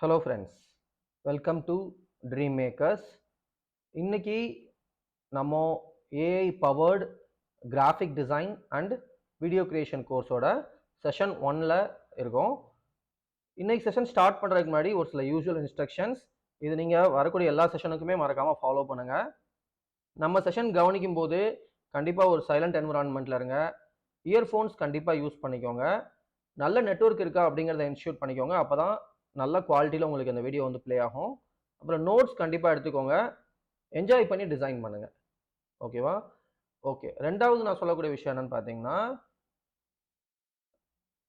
Hello friends, welcome to dream makers. இன்னைக்கு நம்ம AI powered graphic design and video creation கோர்ஸோட session 1ல் இருக்கோம். இன்னைக்கு செஷன் ஸ்டார்ட் பண்ணுறதுக்கு முன்னாடி ஒரு சில யூஸ்வல் இன்ஸ்ட்ரக்ஷன்ஸ், இது நீங்கள் வரக்கூடிய எல்லா செஷனுக்குமே மறக்காமல் ஃபாலோ பண்ணுங்கள். நம்ம செஷன் கவனிக்கும் போது கண்டிப்பாக ஒரு சைலண்ட் என்விரான்மெண்ட்டில் இருங்க. இயர்ஃபோன்ஸ் கண்டிப்பாக யூஸ் பண்ணிக்கோங்க. நல்ல நெட்வொர்க் இருக்கா அப்படிங்கிறத இன்ஸ்டியூட் பண்ணிக்கோங்க. அப்போ தான் நல்ல குவாலிட்டியில் உங்களுக்கு இந்த வீடியோ வந்து ப்ளே ஆகும். அப்புறம் நோட்ஸ் கண்டிப்பாக எடுத்துக்கோங்க. என்ஜாய் பண்ணி டிசைன் பண்ணுங்கள். ஓகேவா? ஓகே. ரெண்டாவது நான் சொல்லக்கூடிய விஷயம் என்னன்னு பார்த்தீங்கன்னா,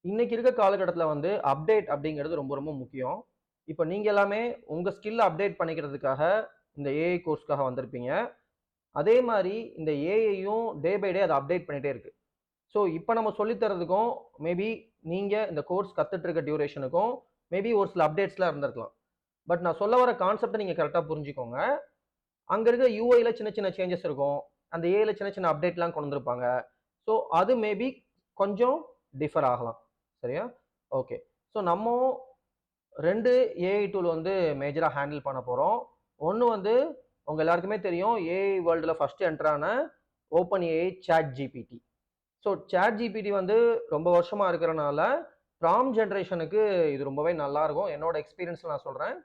இன்னைக்கு இருக்க காலகட்டத்தில் வந்து அப்டேட் அப்படிங்கிறது ரொம்ப ரொம்ப முக்கியம். இப்போ நீங்கள் எல்லாமே உங்கள் ஸ்கில்லை அப்டேட் பண்ணிக்கிறதுக்காக இந்த ஏஐ கோர்ஸ்க்காக வந்திருப்பீங்க. அதே மாதிரி இந்த ஏஐயும் டே பை டே அதை அப்டேட் பண்ணிகிட்டே இருக்குது. ஸோ இப்போ நம்ம சொல்லித்தரதுக்கும் மேபி நீங்கள் இந்த கோர்ஸ் கற்றுட்டு இருக்க டியூரேஷனுக்கும் மேபி ஒரு சில அப்டேட்ஸ்லாம் இருந்திருக்கலாம். பட் நான் சொல்ல வர கான்செப்டை நீங்கள் கரெக்டாக புரிஞ்சுக்கோங்க. அங்கே இருக்க யூஐயில் சின்ன சின்ன சேஞ்சஸ் இருக்கும். அந்த ஏஐயில் சின்ன சின்ன அப்டேட்லாம் கொண்டு வந்திருப்பாங்க. ஸோ அது மேபி கொஞ்சம் டிஃபர் ஆகலாம். சரியா? ஓகே. ஸோ நம்ம 2 ஏஐ டூல் வந்து மேஜராக ஹேண்டில் பண்ண போகிறோம். ஒன்று வந்து உங்கள் எல்லாருக்குமே தெரியும், ஏஐ வேர்ல்டில் ஃபஸ்ட்டு என்ட்ரான open AI ChatGPT. So ChatGPT வந்து ரொம்ப வருஷமாக இருக்கிறனால ப்ராம்ப்ட் ஜென்ரேஷனுக்கு இது ரொம்பவே நல்லாயிருக்கும். என்னோட எக்ஸ்பீரியன்ஸில் நான் சொல்கிறேன்.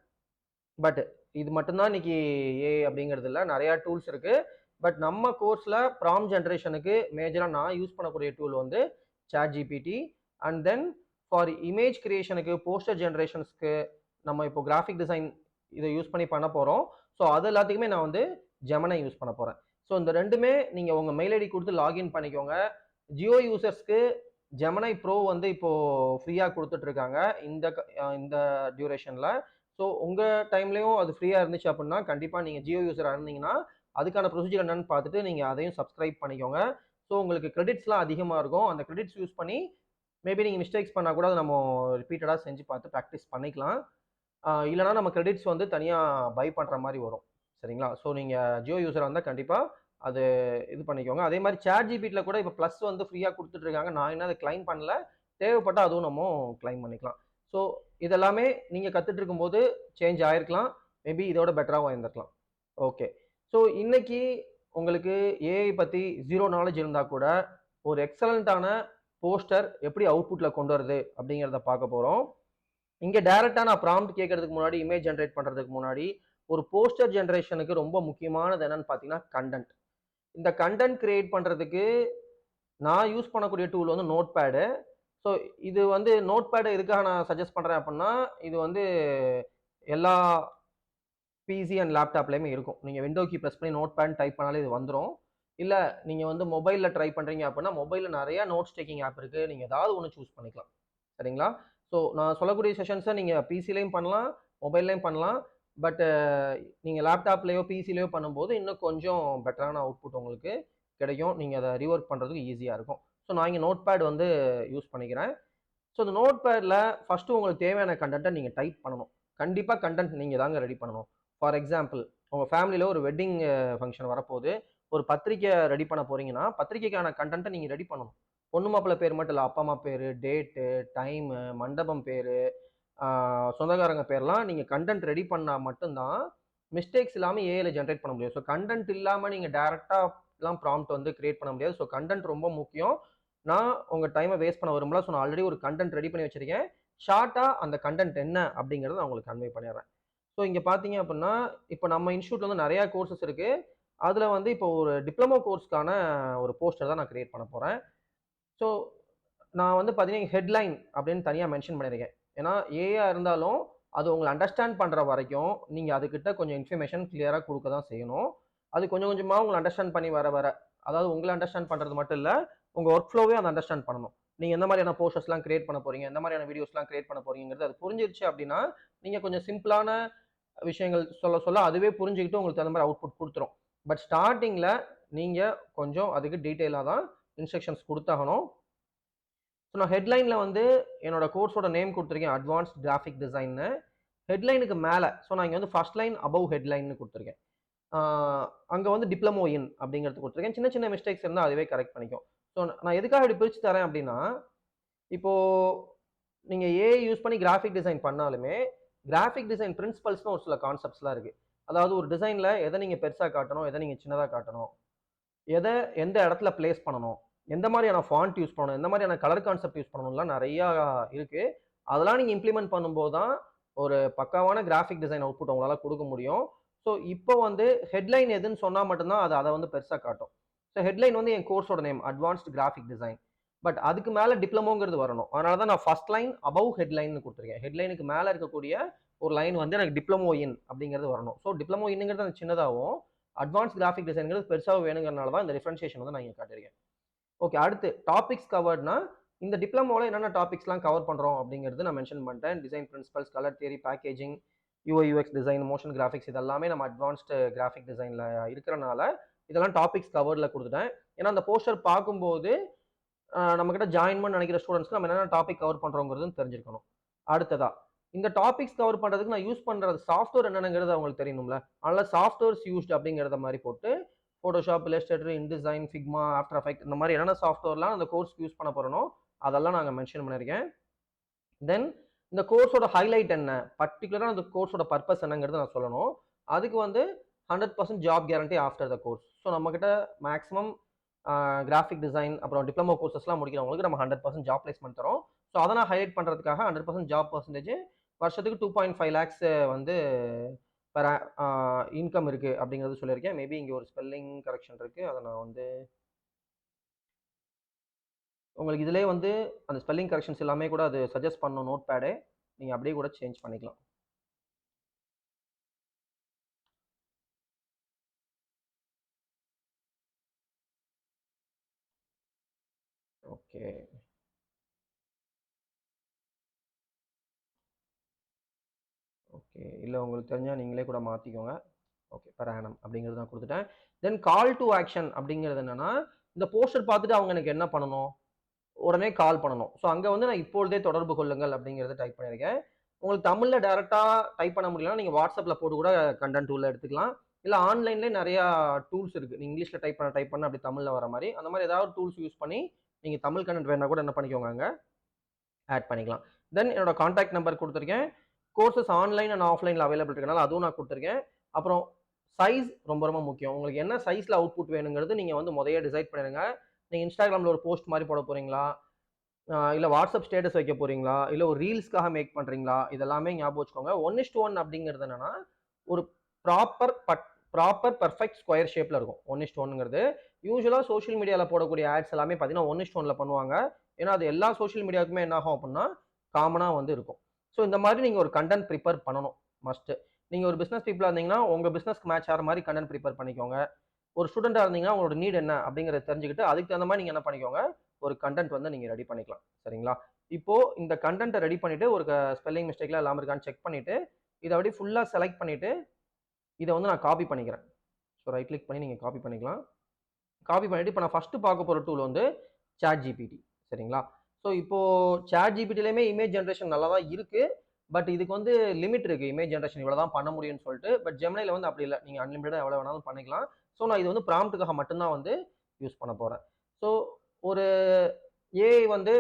பட் இது மட்டும்தான் இன்னைக்கு ஏஐ அப்படிங்கிறது இல்லை, நிறையா டூல்ஸ் இருக்குது. பட் நம்ம கோர்ஸில் ப்ராம்ப்ட் ஜென்ரேஷனுக்கு மேஜராக நான் யூஸ் பண்ணக்கூடிய டூல் வந்து ChatGPT. And then for image கிரியேஷனுக்கு, போஸ்டர் ஜென்ரேஷன்ஸ்க்கு, நம்ம இப்போ கிராஃபிக் டிசைன் இதை யூஸ் பண்ணி பண்ண போகிறோம். ஸோ அது எல்லாத்துக்குமே நான் வந்து ஜெமினை யூஸ் பண்ண போகிறேன். ஸோ இந்த ரெண்டுமே நீங்கள் உங்கள் மெயில் ஐடி கொடுத்து லாகின் பண்ணிக்கோங்க. ஜியோ யூசர்ஸ்க்கு ஜெமினை ப்ரோ வந்து இப்போது ஃப்ரீயாக கொடுத்துட்ருக்காங்க இந்த டியூரேஷனில். ஸோ உங்கள் டைம்லேயும் அது ஃப்ரீயாக இருந்துச்சு அப்படின்னா கண்டிப்பாக நீங்கள் ஜியோ யூஸராக இருந்தீங்கன்னா அதுக்கான ப்ரொசீஜர் என்னன்னு பார்த்துட்டு நீங்கள் அதையும் சப்ஸ்கிரைப் பண்ணிக்கோங்க. ஸோ உங்களுக்கு கிரெடிட்ஸ்லாம் அதிகமாக இருக்கும். அந்த கிரெடிட்ஸ் யூஸ் பண்ணி மேபி நீங்கள் மிஸ்டேக்ஸ் பண்ணால் கூட அதை நம்ம ரிப்பீட்டடாக செஞ்சு பார்த்து ப்ராக்டிஸ் பண்ணிக்கலாம். இல்லைனா நம்ம கிரெடிட்ஸ் வந்து தனியாக பை பண்ணுற மாதிரி வரும். சரிங்களா? ஸோ நீங்கள் ஜியோ யூஸராக இருந்தால் கண்டிப்பாக அது இது பண்ணிக்கோங்க. அதே மாதிரி சாட் ஜிபிடியில் கூட இப்போ ப்ளஸ் வந்து ஃப்ரீயாக கொடுத்துட்ருக்காங்க. நான் என்ன அதை கிளைம் பண்ணல, தேவைப்பட்டால் அதுவும் நம்ம கிளைம் பண்ணிக்கலாம். ஸோ இதெல்லாமே நீங்கள் கற்றுட்டு இருக்கும்போது சேஞ்ச் ஆகிருக்கலாம். மேபி இதோட பெட்டராகவும் இருந்திருக்கலாம். ஓகே. ஸோ இன்னைக்கு உங்களுக்கு ஏஐ பற்றி ஜீரோ நாலேஜ் இருந்தால் கூட ஒரு எக்ஸலண்ட்டான போஸ்டர் எப்படி அவுட்புட்டில் கொண்டு வருது அப்படிங்கிறத பார்க்க போகிறோம். இங்கே டைரெக்டாக நான் ப்ராம்ப்ட் கேட்கறதுக்கு முன்னாடி, இமேஜ் ஜென்ரேட் பண்ணுறதுக்கு முன்னாடி ஒரு போஸ்டர் ஜென்ரேஷனுக்கு ரொம்ப முக்கியமானது என்னன்னு பார்த்தீங்கன்னா கண்டென்ட். இந்த கண்டென்ட் கிரியேட் பண்ணுறதுக்கு நான் யூஸ் பண்ணக்கூடிய டூல் வந்து நோட் பேடு. ஸோ இது வந்து நோட் பேடு எதுக்காக நான் சஜஸ்ட் பண்ணுறேன் அப்படின்னா, இது வந்து எல்லா பிசி அண்ட் லேப்டாப்லேயுமே இருக்கும். நீங்கள் விண்டோ கீ ப்ரெஸ் பண்ணி நோட் பேட் டைப் பண்ணாலே இது வந்துடும். இல்லை நீங்கள் வந்து மொபைலில் ட்ரை பண்ணுறீங்க அப்படின்னா, மொபைலில் நிறையா நோட்ஸ் டேக்கிங் ஆப் இருக்குது. நீங்கள் ஏதாவது ஒன்று சூஸ் பண்ணிக்கலாம். சரிங்களா? ஸோ நான் சொல்லக்கூடிய செஷன்ஸை நீங்கள் பிசிலையும் பண்ணலாம், மொபைல்லையும் பண்ணலாம். பட் நீங்கள் லேப்டாப்லேயோ பிசிலையோ பண்ணும்போது இன்னும் கொஞ்சம் பெட்டரான அவுட்புட் உங்களுக்கு கிடைக்கும். நீங்கள் அதை ரீவொர்க் பண்ணுறதுக்கு ஈஸியாக இருக்கும். ஸோ நான் இங்கே நோட் பேட் வந்து யூஸ் பண்ணிக்கிறேன். ஸோ இந்த நோட் பேடில் ஃபஸ்ட்டு உங்களுக்கு தேவையான கண்டென்ட்டை நீங்கள் டைப் பண்ணணும். கண்டிப்பாக கண்டென்ட் நீங்கள் தாங்க ரெடி பண்ணணும். ஃபார் எக்ஸாம்பிள், உங்கள் ஃபேமிலியில் ஒரு வெட்டிங் ஃபங்க்ஷன் வரப்போகுது. ஒரு பத்திரிக்கை ரெடி பண்ண போகிறீங்கன்னா, பத்திரிக்கைக்கான கண்டென்ட்டை நீங்கள் ரெடி பண்ணணும். பொண்ணு மாப்பிள்ளை பேர் மட்டும் இல்லை, அப்பா அம்மா பேர், டேட்டு, டைமு, மண்டபம் பேர், சொந்தக்காரங்க பேர்லாம் நீங்கள் கண்டென்ட் ரெடி பண்ணால் மட்டும்தான் மிஸ்டேக்ஸ் இல்லாமல் ஏஐல ஜென்ரேட் பண்ண முடியும். ஸோ கண்டென்ட் இல்லாமல் நீங்கள் டேரெக்டாகலாம் ப்ராம்ப்ட் வந்து கிரியேட் பண்ண முடியாது. ஸோ கண்டென்ட் ரொம்ப முக்கியம். நான் உங்கள் டைமை வேஸ்ட் பண்ண விரும்பல. ஸோ நான் ஆல்ரெடி ஒரு கண்டென்ட் ரெடி பண்ணி வச்சிருக்கேன். ஷார்ட்டாக அந்த கண்டென்ட் என்ன அப்படிங்கிறத நான் உங்களுக்கு கன்வே பண்ணிடுறேன். ஸோ இங்கே பார்த்தீங்க அப்படின்னா, இப்போ நம்ம இன்ஸ்டியூட்டில் வந்து நிறையா கோர்சஸ் இருக்குது. அதில் வந்து இப்போ ஒரு டிப்ளமோ கோர்ஸ்க்கான ஒரு போஸ்டர் தான் நான் கிரியேட் பண்ண போகிறேன். ஸோ நான் வந்து பார்த்தீங்கன்னா ஹெட்லைன் அப்படின்னு தனியாக மென்ஷன் பண்ணியிருக்கேன். ஏன்னா ஏஐயா இருந்தாலும் அது உங்களை அண்டர்ஸ்டாண்ட் பண்ணுற வரைக்கும் நீங்கள் அதுக்கிட்ட கொஞ்சம் இன்ஃபர்மேஷன் கிளியராக கொடுக்க தான் செய்யணும். அது கொஞ்சம் கொஞ்சமாக உங்களை அண்டர்ஸ்டாண்ட் பண்ணி வர அதாவது உங்களை அண்டர்ஸ்டாண்ட் பண்ணுறது மட்டும் இல்லை, உங்கள் ஒர்க் ஃப்ளோவே அதை அண்டர்ஸ்டாண்ட் பண்ணணும். நீங்கள் எந்த மாதிரியான போஸ்டர்ஸ்லாம் கிரியேட் பண்ண போகிறீங்க, எந்த மாதிரியான வீடியோஸ்லாம் கிரியேட் பண்ண போகிறீங்கிறது அது புரிஞ்சிருச்சு அப்படின்னா, நீங்கள் கொஞ்சம் சிம்பிளான விஷயங்கள் சொல்ல சொல்ல அதுவே புரிஞ்சுக்கிட்டு உங்களுக்கு அந்த மாதிரி அவுட்புட் கொடுத்துரும். பட் ஸ்டார்டிங்கில் நீங்கள் கொஞ்சம் அதுக்கு டீட்டெயிலாக தான் இன்ஸ்ட்ரக்ஷன்ஸ் கொடுத்தாகணும். ஸோ நான் ஹெட்லைனில் வந்து என்னோட கோர்ஸோட நேம் கொடுத்துருக்கேன், அட்வான்ஸ்ட் கிராஃபிக் டிசைன்னு. ஹெட்லைனுக்கு மேலே, ஸோ நான் இங்கே வந்து ஃபர்ஸ்ட் லைன் அபவ் ஹெட்லைன்னு கொடுத்துருக்கேன். அங்கே வந்து டிப்ளமோ இன் அப்படிங்கிறது கொடுத்துருக்கேன். சின்ன சின்ன மிஸ்டேக்ஸ் இருந்தால் அதுவே கரெக்ட் பண்ணிக்கும். ஸோ நான் எதுக்காக இப்படி பிரித்து தரேன் அப்படின்னா, இப்போது நீங்கள் ஏஐ யூஸ் பண்ணி கிராஃபிக் டிசைன் பண்ணாலுமே கிராஃபிக் டிசைன் பிரின்சிபல்ஸ்னு ஒரு சில கான்செப்ட்ஸ்லாம் இருக்கு. அதாவது ஒரு டிசைன்ல எதை நீங்க பெருசா காட்டணும், எதை நீங்க சின்னதா காட்டணும், எதை எந்த இடத்துல பிளேஸ் பண்ணணும், எந்த மாதிரியான ஃபாண்ட் யூஸ் பண்ணணும், எந்த மாதிரியான கலர் கான்செப்ட் யூஸ் பண்ணணும்லாம் நிறையா இருக்கு. அதெல்லாம் நீங்க இம்ப்ளிமெண்ட் பண்ணும்போது தான் ஒரு பக்காவான கிராஃபிக் டிசைன் அவுட்புட் உங்களால கொடுக்க முடியும். ஸோ இப்போ வந்து ஹெட்லைன் எதுன்னு சொன்னா மட்டும்தான் அது அதை வந்து பெருசா காட்டும். ஸோ ஹெட்லைன் வந்து என் கோர்ஸோட name advanced graphic design. But அதுக்கு மேல டிப்ளமோங்கிறது வரணும். அதனால தான் நான் ஃபர்ஸ்ட் லைன் அபவ் ஹெட்லைன் கொடுத்துருக்கேன். ஹெட்லைனுக்கு மேல இருக்கக்கூடிய ஒரு லைன் வந்து எனக்கு டிப்ளமோ இன் அப்படிங்கிறது வரணும். ஸோ டிப்ளமோ இன்னுங்கிறது அந்த சின்னதாகவும் அட்வான்ஸ் கிராஃபிக் டிசைன்ங்கிறது பெருசாக வேணுங்கிறனால தான் இந்த டிஃபரன்ஷியேஷன் வந்து நான் இங்கே காட்டியிருக்கேன். ஓகே, அடுத்து டாபிக்ஸ் கவர்ட்னா இந்த டிப்ளமோவில் என்னென்ன டாபிக்ஸ்லாம் கவர் பண்ணுறோம் அப்படிங்கிறது நான் மென்ஷன் பண்ணிட்டேன். Design principles, colour theory, packaging, UI UX design, motion graphics, இதெல்லாமே நம்ம அட்வான்ஸ்டு கிராஃபிக் டிசைனில் இருக்கிறனால இதெல்லாம் டாபிக்ஸ் கவர்டில் கொடுத்துட்டேன். ஏன்னா அந்த போஸ்டர் பார்க்கும்போது நம்மக்கிட்ட ஜாயின் பண்ண நினைக்கிற ஸ்டூடெண்ட்ஸ்க்கு நம்ம என்னென்ன டாபிக் கவர் பண்ணுறோங்கிறது தெரிஞ்சிருக்கணும். அடுத்ததா இந்த டாபிக்ஸ் கவர் பண்ணுறதுக்கு நான் யூஸ் பண்ணுறது சாஃப்ட்வேர் என்னங்கிறது அவங்களுக்கு தெரியணும்ல. அதனால் சாஃப்ட்வேர்ஸ் யூஸ்ட் அப்படிங்கிறத மாதிரி போட்டு Photoshop, illustrator, InDesign, Figma, after effect இந்த மாதிரி என்னென்ன சாஃப்ட்வேர்லாம் அந்த கோர்ஸ்க்கு யூஸ் பண்ண போகிறனோ அதெல்லாம் நாங்கள் மென்ஷன் பண்ணியிருக்கேன். தென் இந்த கோர்ஸோட ஹைலைட் என்ன, பர்டிகுலராக அந்த கோர்ஸோட பர்பஸ் என்னங்கிறது நான் சொல்லணும். அதுக்கு வந்து 100% job guarantee after the course. So நம்மக்கிட்ட மேக்ஸிமம் கிராஃபிக் டிசைன் அப்புறம் டிப்ளமோ கோர்சஸ்லாம் முடிக்கிறவங்களுக்கு நம்ம 100% ஜாப் பிளேஸ்மெண்ட் தரோம். ஸோ அதை நான் ஹைலைட் பண்ணுறதுக்காக 100% ஜாப் பர்சன்டேஜ் வருஷத்துக்கு 2.5 lakhs வந்து பெற இன்கம் இருக்குது அப்படிங்கிறது சொல்லியிருக்கேன். மேபி இங்கே ஒரு ஸ்பெல்லிங் கரெக்ஷன் இருக்குது. அதை நான் வந்து உங்களுக்கு இதிலே வந்து அந்த ஸ்பெல்லிங் கரெக்ஷன்ஸ் எல்லாமே கூட அது சஜஸ்ட் பண்ணணும் நோட் பேடு. நீங்கள் அப்படியே கூட சேஞ்ச் பண்ணிக்கலாம். ஓகே, ஓகே, இல்லை உங்களுக்கு தெரிஞ்சால் நீங்களே கூட மாற்றிக்கோங்க. ஓகே, பெர் ஆனம் அப்படிங்கிறது நான் கொடுத்துட்டேன். தென் கால் டு ஆக்ஷன் அப்படிங்கிறது என்னன்னா, இந்த போஸ்டர் பார்த்துட்டு அவங்க எனக்கு என்ன பண்ணணும், உடனே கால் பண்ணணும். ஸோ அங்கே வந்து நான் இப்பொழுதே தொடர்பு கொள்ளுங்கள் அப்படிங்கிறத டைப் பண்ணியிருக்கேன். உங்களுக்கு தமிழில் டேரெக்டாக டைப் பண்ண முடியலன்னா நீங்கள் வாட்ஸ்அப்பில் போட்டு கூட கண்டென்ட் டூலில் எடுத்துக்கலாம். இல்லை ஆன்லைன்லேயே நிறையா டூல்ஸ் இருக்குது. நீங்கள் இங்கிலீஷில் டைப் பண்ண அப்படி தமிழில் வர மாதிரி அந்த மாதிரி ஏதாவது டூல்ஸ் யூஸ் பண்ணி நீங்கள் தமிழ் கண்டென்ட் வேணா கூட என்ன பண்ணிக்கோங்க அங்கே ஆட் பண்ணிக்கலாம். தென் என்னோட கான்டாக்ட் நம்பர் கொடுத்துருக்கேன். கோர்சஸ் ஆன்லைன் அண்ட் ஆஃப்லைனில் அவைலபிள் இருக்கனால அதுவும் நான் கொடுத்துருக்கேன். அப்புறம் சைஸ் ரொம்ப ரொம்ப முக்கியம். உங்களுக்கு என்ன சைஸில் அவுட்புட் வேணுங்கிறது நீங்கள் வந்து முதைய டிசைட் பண்ணிடுங்க. நீங்கள் இன்ஸ்டாகிராமில் ஒரு போஸ்ட் மாதிரி போட போகிறீங்களா, இல்லை வாட்ஸ்அப் ஸ்டேட்டஸ் வைக்க போகிறீங்களா, இல்லை ஒரு ரீல்ஸ்க்காக மேக் பண்ணுறீங்களா, இதெல்லாமே ஞாபகம் வச்சுக்கோங்க. 1:1 அப்படிங்கிறது என்னன்னா ஒரு ப்ராப்பர் ப்ராப்பர் பர்ஃபெக்ட் ஸ்கொயர் ஷேப்பில் இருக்கும் 1:1ங்கிறது. யூஸ்வலாக சோஷியல் மீடியாவில் போடக்கூடிய ஆட்ஸ் எல்லாமே பார்த்தீங்கன்னா 1:1 பண்ணுவாங்க. ஏன்னா அது எல்லா சோஷியல் மீடியாவுக்குமே என்ன ஆகும் அப்படின்னா காமனாக வந்து இருக்கும். ஸோ இந்த மாதிரி நீங்கள் ஒரு கண்டென்ட் ப்ரிப்பேர் பண்ணணும் மஸ்ட்டு. நீங்கள் ஒரு பிஸ்னஸ் பீப்புளாக இருந்தீங்கன்னா உங்கள் பிஸ்னஸ்க்கு மேட்ச் ஆகிற மாதிரி கண்டென்ட் ப்ரிப்பேர் பண்ணிக்கோங்க. ஒரு ஸ்டூடெண்ட்டாக இருந்தீங்கன்னா உங்களோட நீட் என்ன அப்படிங்கிறத தெரிஞ்சுக்கிட்டு அதுக்கு தகுந்த மாதிரி நீங்கள் என்ன பண்ணிக்கோங்க, ஒரு கண்டென்ட் வந்து நீங்கள் ரெடி பண்ணிக்கலாம். சரிங்களா? இப்போது இந்த கண்டென்ட்டை ரெடி பண்ணிவிட்டு ஒரு ஸ்பெல்லிங் மிஸ்டேக்லாம் இல்லாமல் இருக்கான்னு செக் பண்ணிவிட்டு இதை அப்படியே ஃபுல்லாக செலக்ட் பண்ணிவிட்டு இதை வந்து நான் காப்பி பண்ணிக்கிறேன். ஸோ ரைட் கிளிக் பண்ணி நீங்கள் காப்பி பண்ணிக்கலாம். காப்பி பண்ணிவிட்டு இப்போ நான் ஃபஸ்ட்டு பார்க்க போகிற டூல் வந்து சாட் ஜிபிடி. சரிங்களா? ஸோ இப்போது சாட் ஜிபிடிலையுமே இமேஜ் ஜென்ரேஷன் நல்லா தான் இருக்குது. பட் இதுக்கு வந்து லிமிட் இருக்குது. இமேஜ் ஜென்ரேஷன் இவ்வளோ தான் பண்ண முடியும்னு சொல்லிட்டு. பட் ஜெமினியில் வந்து அப்படி இல்லை. நீங்கள் அன்லிமிட்டடாக எவ்வளோ வேணாலும் பண்ணிக்கலாம். ஸோ நான் இது வந்து ப்ராம்ப்ட்டுக்காக மட்டும்தான் வந்து யூஸ் பண்ண போகிறேன். ஸோ ஒரு ஏஐ வந்து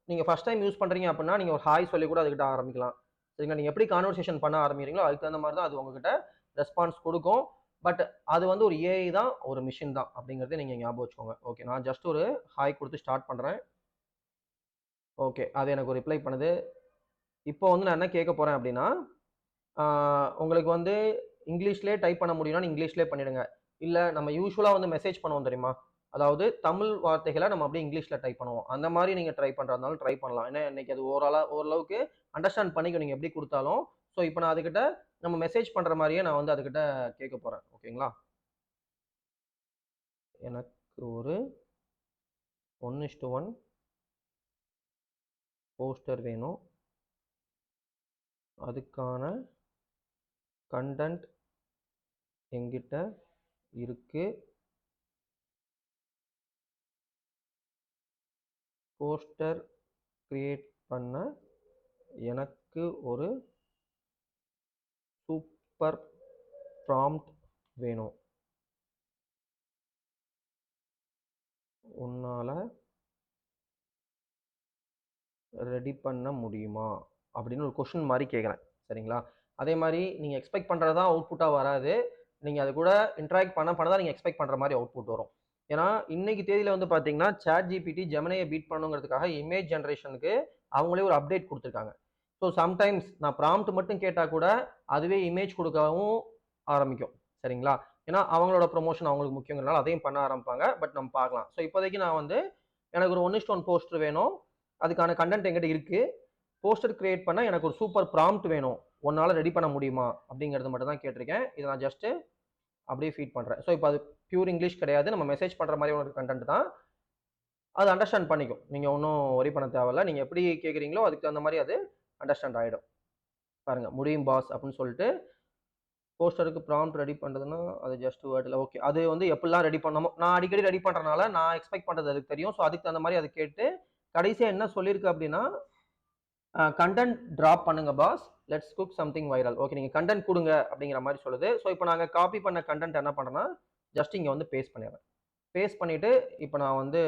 நீங்கள் ஃபஸ்ட் டைம் யூஸ் பண்ணுறீங்க அப்படின்னா நீங்கள் ஒரு ஹாய் சொல்லி கூட அதுக்கிட்ட ஆரம்பிக்கலாம். சரிங்களா? நீங்கள் எப்படி கான்வர்சேஷன் பண்ண ஆரம்பிக்கிறீங்களோ அதுக்கு தகுந்த மாதிரி தான் அது உங்ககிட்ட ரெஸ்பான்ஸ் கொடுக்கும். பட் அது வந்து ஒரு ஏஐ தான், ஒரு மிஷின் தான் அப்படிங்கிறத நீங்கள் ஞாபகம் வச்சுக்கோங்க. ஓகே, நான் ஜஸ்ட் ஒரு ஹாய் கொடுத்து ஸ்டார்ட் பண்ணுறேன். ஓகே, அது எனக்கு ஒரு ரிப்ளை பண்ணுது. இப்போ வந்து நான் என்ன கேட்க போகிறேன் அப்படின்னா, உங்களுக்கு வந்து இங்கிலீஷ்லேயே டைப் பண்ண முடியும்னா இங்கிலீஷ்லேயே பண்ணிடுங்க. இல்லை நம்ம யூஸ்வலாக வந்து மெசேஜ் பண்ணுவோம் தெரியுமா, அதாவது தமிழ் வார்த்தைகளை நம்ம அப்படியே இங்கிலீஷில் டைப் பண்ணுவோம். அந்த மாதிரி நீங்கள் ட்ரை பண்ணுறதுனாலும் ட்ரை பண்ணலாம். ஏன்னா இன்னைக்கு அது ஓரளவுக்கு அண்டர்ஸ்டாண்ட் பண்ணிக்க நீங்கள் எப்படி கொடுத்தாலும். ஸோ இப்போ நான் அதுக்கிட்ட நம்ம மெசேஜ் பண்ணுற மாதிரியே நான் வந்து அதுக்கிட்ட கேட்க போகிறேன். ஓகேங்களா? எனக்கு ஒரு 1:1 போஸ்டர் வேணும். அதுக்கான கண்டென்ட் என்கிட்ட இருக்கு. போஸ்டர் கிரியேட் பண்ண எனக்கு ஒரு சூப்பர் ப்ராம்ப்ட் வேணும். உன்னால் ரெடி பண்ண முடியுமா அப்படின்னு ஒரு கொஷின் மாதிரி கேட்குறேன். சரிங்களா? அதே மாரி நீங்க எக்ஸ்பெக்ட் பண்றது தான் அவுட்புட்டா வராது. நீங்க அது கூட இன்டராக்ட் பண்ண தான் நீங்க எக்ஸ்பெக்ட் பண்ற மாரி அவுட்புட் வரும். ஏன்னா, இன்னைக்கு தேதியில வந்து பார்த்தீங்கன்னா, ChatGPT, Geminiய பீட் பண்ணணுங்கிறதுக்காக இமேஜ் ஜெனரேஷனுக்கு அவங்களே ஒரு அப்டேட் குடுத்துருக்காங்க. ஸோ சம்டைம்ஸ் நான் ப்ராம்ப்ட் மட்டும் கேட்டா கூட, அதுவே இமேஜ் குடுக்கவும் ஆரம்பிக்கும். சரிங்களா? ஏன்னா, அவங்களோட ப்ரமோஷன் அவங்களுக்கு முக்கியங்கிறனால அதையும் பண்ண ஆரம்பிப்பாங்க. பட் நம்ம பார்க்கலாம். ஸோ இப்போதைக்கு நான் வந்து எனக்கு ஒரு 1:1 போஸ்டர் வேணும். அதுக்கான கன்டென்ட் என்கிட்ட இருக்கு. போஸ்டர் கிரியேட் பண்ண எனக்கு ஒரு சூப்பர் ப்ராம்ப்ட் வேணும். உன்னால ரெடி பண்ண முடியுமா? அப்படிங்கிறது மட்டும் தான் கேட்டிருக்கேன். இத நான் ஜஸ்ட் அப்படியே ஃபீட் பண்றேன். ஸோ இப்ப அது பியூர் இங்கிலீஷ் கிடையாது. நம்ம மெசேஜ் பண்ற மாரி ஒரு கன்டென்ட் தான். அது அண்டர்ஸ்டாண்ட் பண்ணிக்கும். நீங்க ஒண்ணும் வொரி பண்ண தேவையில்ல. நீங்க எப்படி கேட்கிறீங்களோ அதுக்கு தகுந்த மாரி அது அண்டர்ஸ்டாண்ட் ஆயிடும். பாருங்க முடியும் பாஸ் அப்படின்னு சொல்லிட்டு போஸ்டருக்கு ப்ராம்ப்ட் ரெடி பண்றதுன்னா, அது ஜஸ்ட் வேர்ட்ல ஓகே. அது வந்து எப்படிலாம் ரெடி பண்ணணுமோ நான் அடிக்கடி ரெடி பண்றனால நான் எக்ஸ்பெக்ட் பண்றது அதுக்கு தெரியும். ஸோ அதுக்கு தகுந்த மாரி அத கேட்டு கடைசியா என்ன சொல்லியிருக்கு அப்படின்னா, கன்டென்ட் டிராப் பண்ணுங்க boss. Let's cook something viral. Okay நீங்க கன்டென்ட் குடுங்க அப்படிங்கிற மாரி சொல்லுது. ஸோ இப்ப நாங்க காப்பி பண்ண கன்டென்ட் என்ன பண்றேன்னா, ஜஸ்ட் இங்க வந்து பேஸ்ட் பண்ணிடுறேன். பேஸ்ட் பண்ணிட்டு, இப்ப நான் வந்து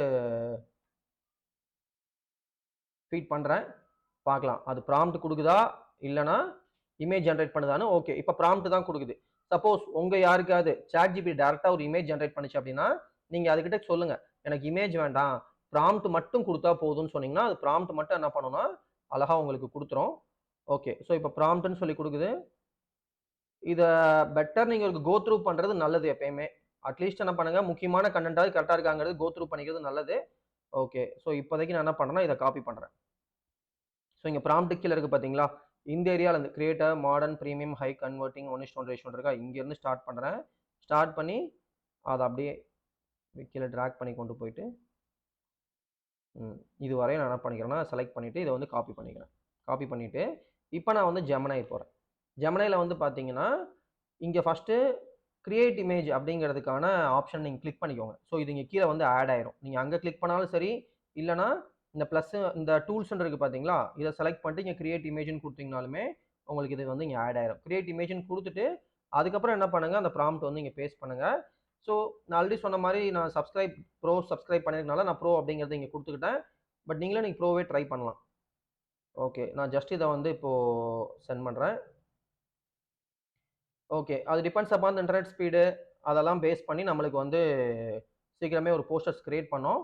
ஃபீட் பண்றேன். பார்க்கலாம். அது ப்ராம்ப்ட் குடுக்குதா? இல்லன்னா இமேஜ் ஜெனரேட் பண்ணுதான்னு ஓகே. இப்ப ப்ராம்ப்ட் தான் குடுக்குது. சப்போஸ் உங்க யாருக்காவது ChatGPT டைரக்ட்டா ஒரு இமேஜ் ஜெனரேட் பண்ணுச்சு அப்படின்னா, நீங்க அதுகிட்ட சொல்லுங்க. எனக்கு இமேஜ் வேண்டாம். ப்ராம்ப்ட் மட்டும் குடுத்தா போதும்னு சொன்னீங்கன்னா, அது ப்ராம்ப்ட் மட்டும் என்ன பண்ணும்னா, அழகா உங்களுக்கு குடுத்துரும். ஓகே. ஸோ இப்ப ப்ராம்ப்ட்ன்னு சொல்லி குடுக்குது. இத பெட்டர் நீங்க ஒரு கோ த்ரூ பண்றது நல்லது எப்பயுமே. அட்லீஸ்ட் என்ன பண்ணுங்க, முக்கியமான கன்டென்ட்டாவது கரெக்ட்டா இருக்காங்கிறது கோ த்ரூ பண்ணிக்கிறது நல்லது. ஓகே. ஸோ இப்போதைக்கு நான் என்ன பண்றேன்னா, இத காப்பி பண்றேன். ஸோ இங்க ப்ராம்ப்ட் கீழ இருக்கு பார்த்தீங்களா? இந்த ஏரியால இருந்து create a modern premium high converting 1:1 ratio இருக்கா? இங்கருந்து ஸ்டார்ட் பண்றேன். ஸ்டார்ட் பண்ணி அத அப்படியே கீழ டிராக் பண்ணி கொண்டு போயிட்டு, இதுவரையும் நான் என்ன பண்ணிக்கிறேன்னா, செலக்ட் பண்ணிட்டு இத வந்து காப்பி பண்ணிக்கிறேன். காப்பி பண்ணிட்டு, இப்ப நான் வந்து ஜெமினி போறேன். ஜெமினில வந்து பார்த்தீங்கன்னா, இங்க ஃபர்ஸ்ட்டு கிரியேட் இமேஜ் அப்படிங்கிறதுக்கான ஆப்ஷன் நீங்க கிளிக் பண்ணிக்கோங்க. ஸோ இது இங்க கீழ வந்து ஆட் ஆயிரும். நீங்க அங்க கிளிக் பண்ணாலும் சரி, இல்லன்னா இந்த பிளஸ் இந்த டூல்ஸ்ன்னு இருக்கு பார்த்தீங்களா? இத செலக்ட் பண்ணிட்டு இங்க கிரியேட் இமேஜ்ன்னு குடுத்தீங்கனாலுமே, உங்களுக்கு இது வந்து இங்க ஆட் ஆயிரும். கிரியேட் இமேஜ்ன்னு குடுத்துட்டு, அதுக்கப்புறம் என்ன பண்ணுங்க, அந்த ப்ராம்ப்ட் வந்து இங்க பேஸ்ட் பண்ணுங்க. ஸோ நான் ஆல்ரெடி சொன்ன மாரி நான் சப்ஸ்கிரைப் பண்ணியிருக்கனால நான் ப்ரோ அப்படிங்கிறத இங்க குடுத்துக்கிட்டேன். பட் நீங்க ப்ரோவே ட்ரை பண்ணலாம். ஓகே. நான் ஜஸ்ட் இத வந்து இப்போ சென்ட் பண்றேன். ஓகே. அது depends upon the internet speed அதெல்லாம் பேஸ் பண்ணி நம்மளுக்கு வந்து சீக்கிரமே ஒரு போஸ்டர்ஸ் கிரியேட் பண்ணும்.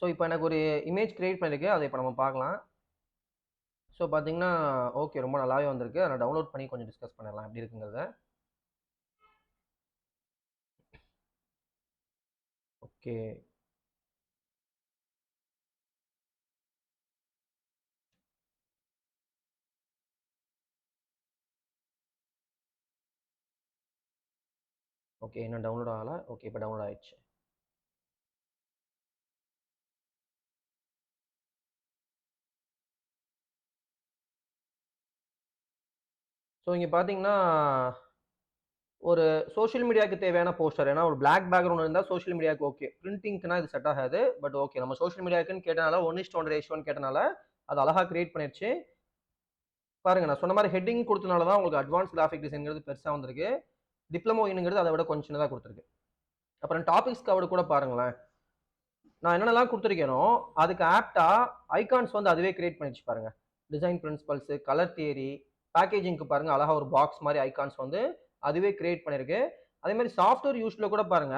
ஸோ இப்ப எனக்கு ஒரு இமேஜ் கிரியேட் பண்ணிருக்கு. அத இப்ப நம்ம பார்க்கலாம். ஸோ பார்த்தீங்கன்னா, ஓகே ரொம்ப நல்லாவே வந்திருக்கு. அத நான் டவுன்லோட் பண்ணி கொஞ்சம் டிஸ்கஸ் பண்ணிடலாம் எப்படி இருக்குங்கிறத. ஓகே. ஓகே. இன்னும் டவுன்லோட் ஆகல. ஓகே இப்ப டவுன்லோட் ஆயிடுச்சு. ஸோ இங்க பார்த்தீங்கன்னா, ஒரு சோசியல் மீடியாக்கு தேவையான போஸ்டர். ஏன்னா ஒரு பிளாக் பேக்கிரவுண்ட் இருந்தா சோசியல் மீடியாக்கு ஓகே. பிரிண்டிங்க்னா இது செட் ஆகாது. பட் ஓகே நம்ம சோசியல் மீடியாக்குன்னு கேட்டனால 1:1 ரேஷியோன்னு கேட்டனால, அது அழகா கிரியேட் பண்ணிருச்சு. பாருங்க நான் சொன்ன மாரி ஹெட்டிங் குடுத்தனால தான் உங்களுக்கு அட்வான்ஸ் கிராபிக் டிசைன்ங்கிறது பெருசா வந்திருக்கு. டிப்ளமோ இன்ங்கிறது அத விட கொஞ்சம் சின்னதா குடுத்திருக்கு. அப்புறம் டாபிக்ஸ் கவர்டு கூட பாருங்களேன். நான் என்னென்னலாம் குடுத்திருக்கேனோ, அதுக்கு ஆப்ட்டா ஐகான்ஸ் வந்து அதுவே கிரியேட் பண்ணிருச்சு பாருங்க. டிசைன் பிரின்சிபல்ஸ், கலர் தியரி, பேக்கேஜிங்க்கு பாருங்க அழகா ஒரு பாக்ஸ் மாரி ஐகான்ஸ் வந்து அதுவே கிரியேட் பண்ணிருக்கு. அதே மாரி சாஃப்ட்வேர் யூஸ்ல கூட பாருங்க,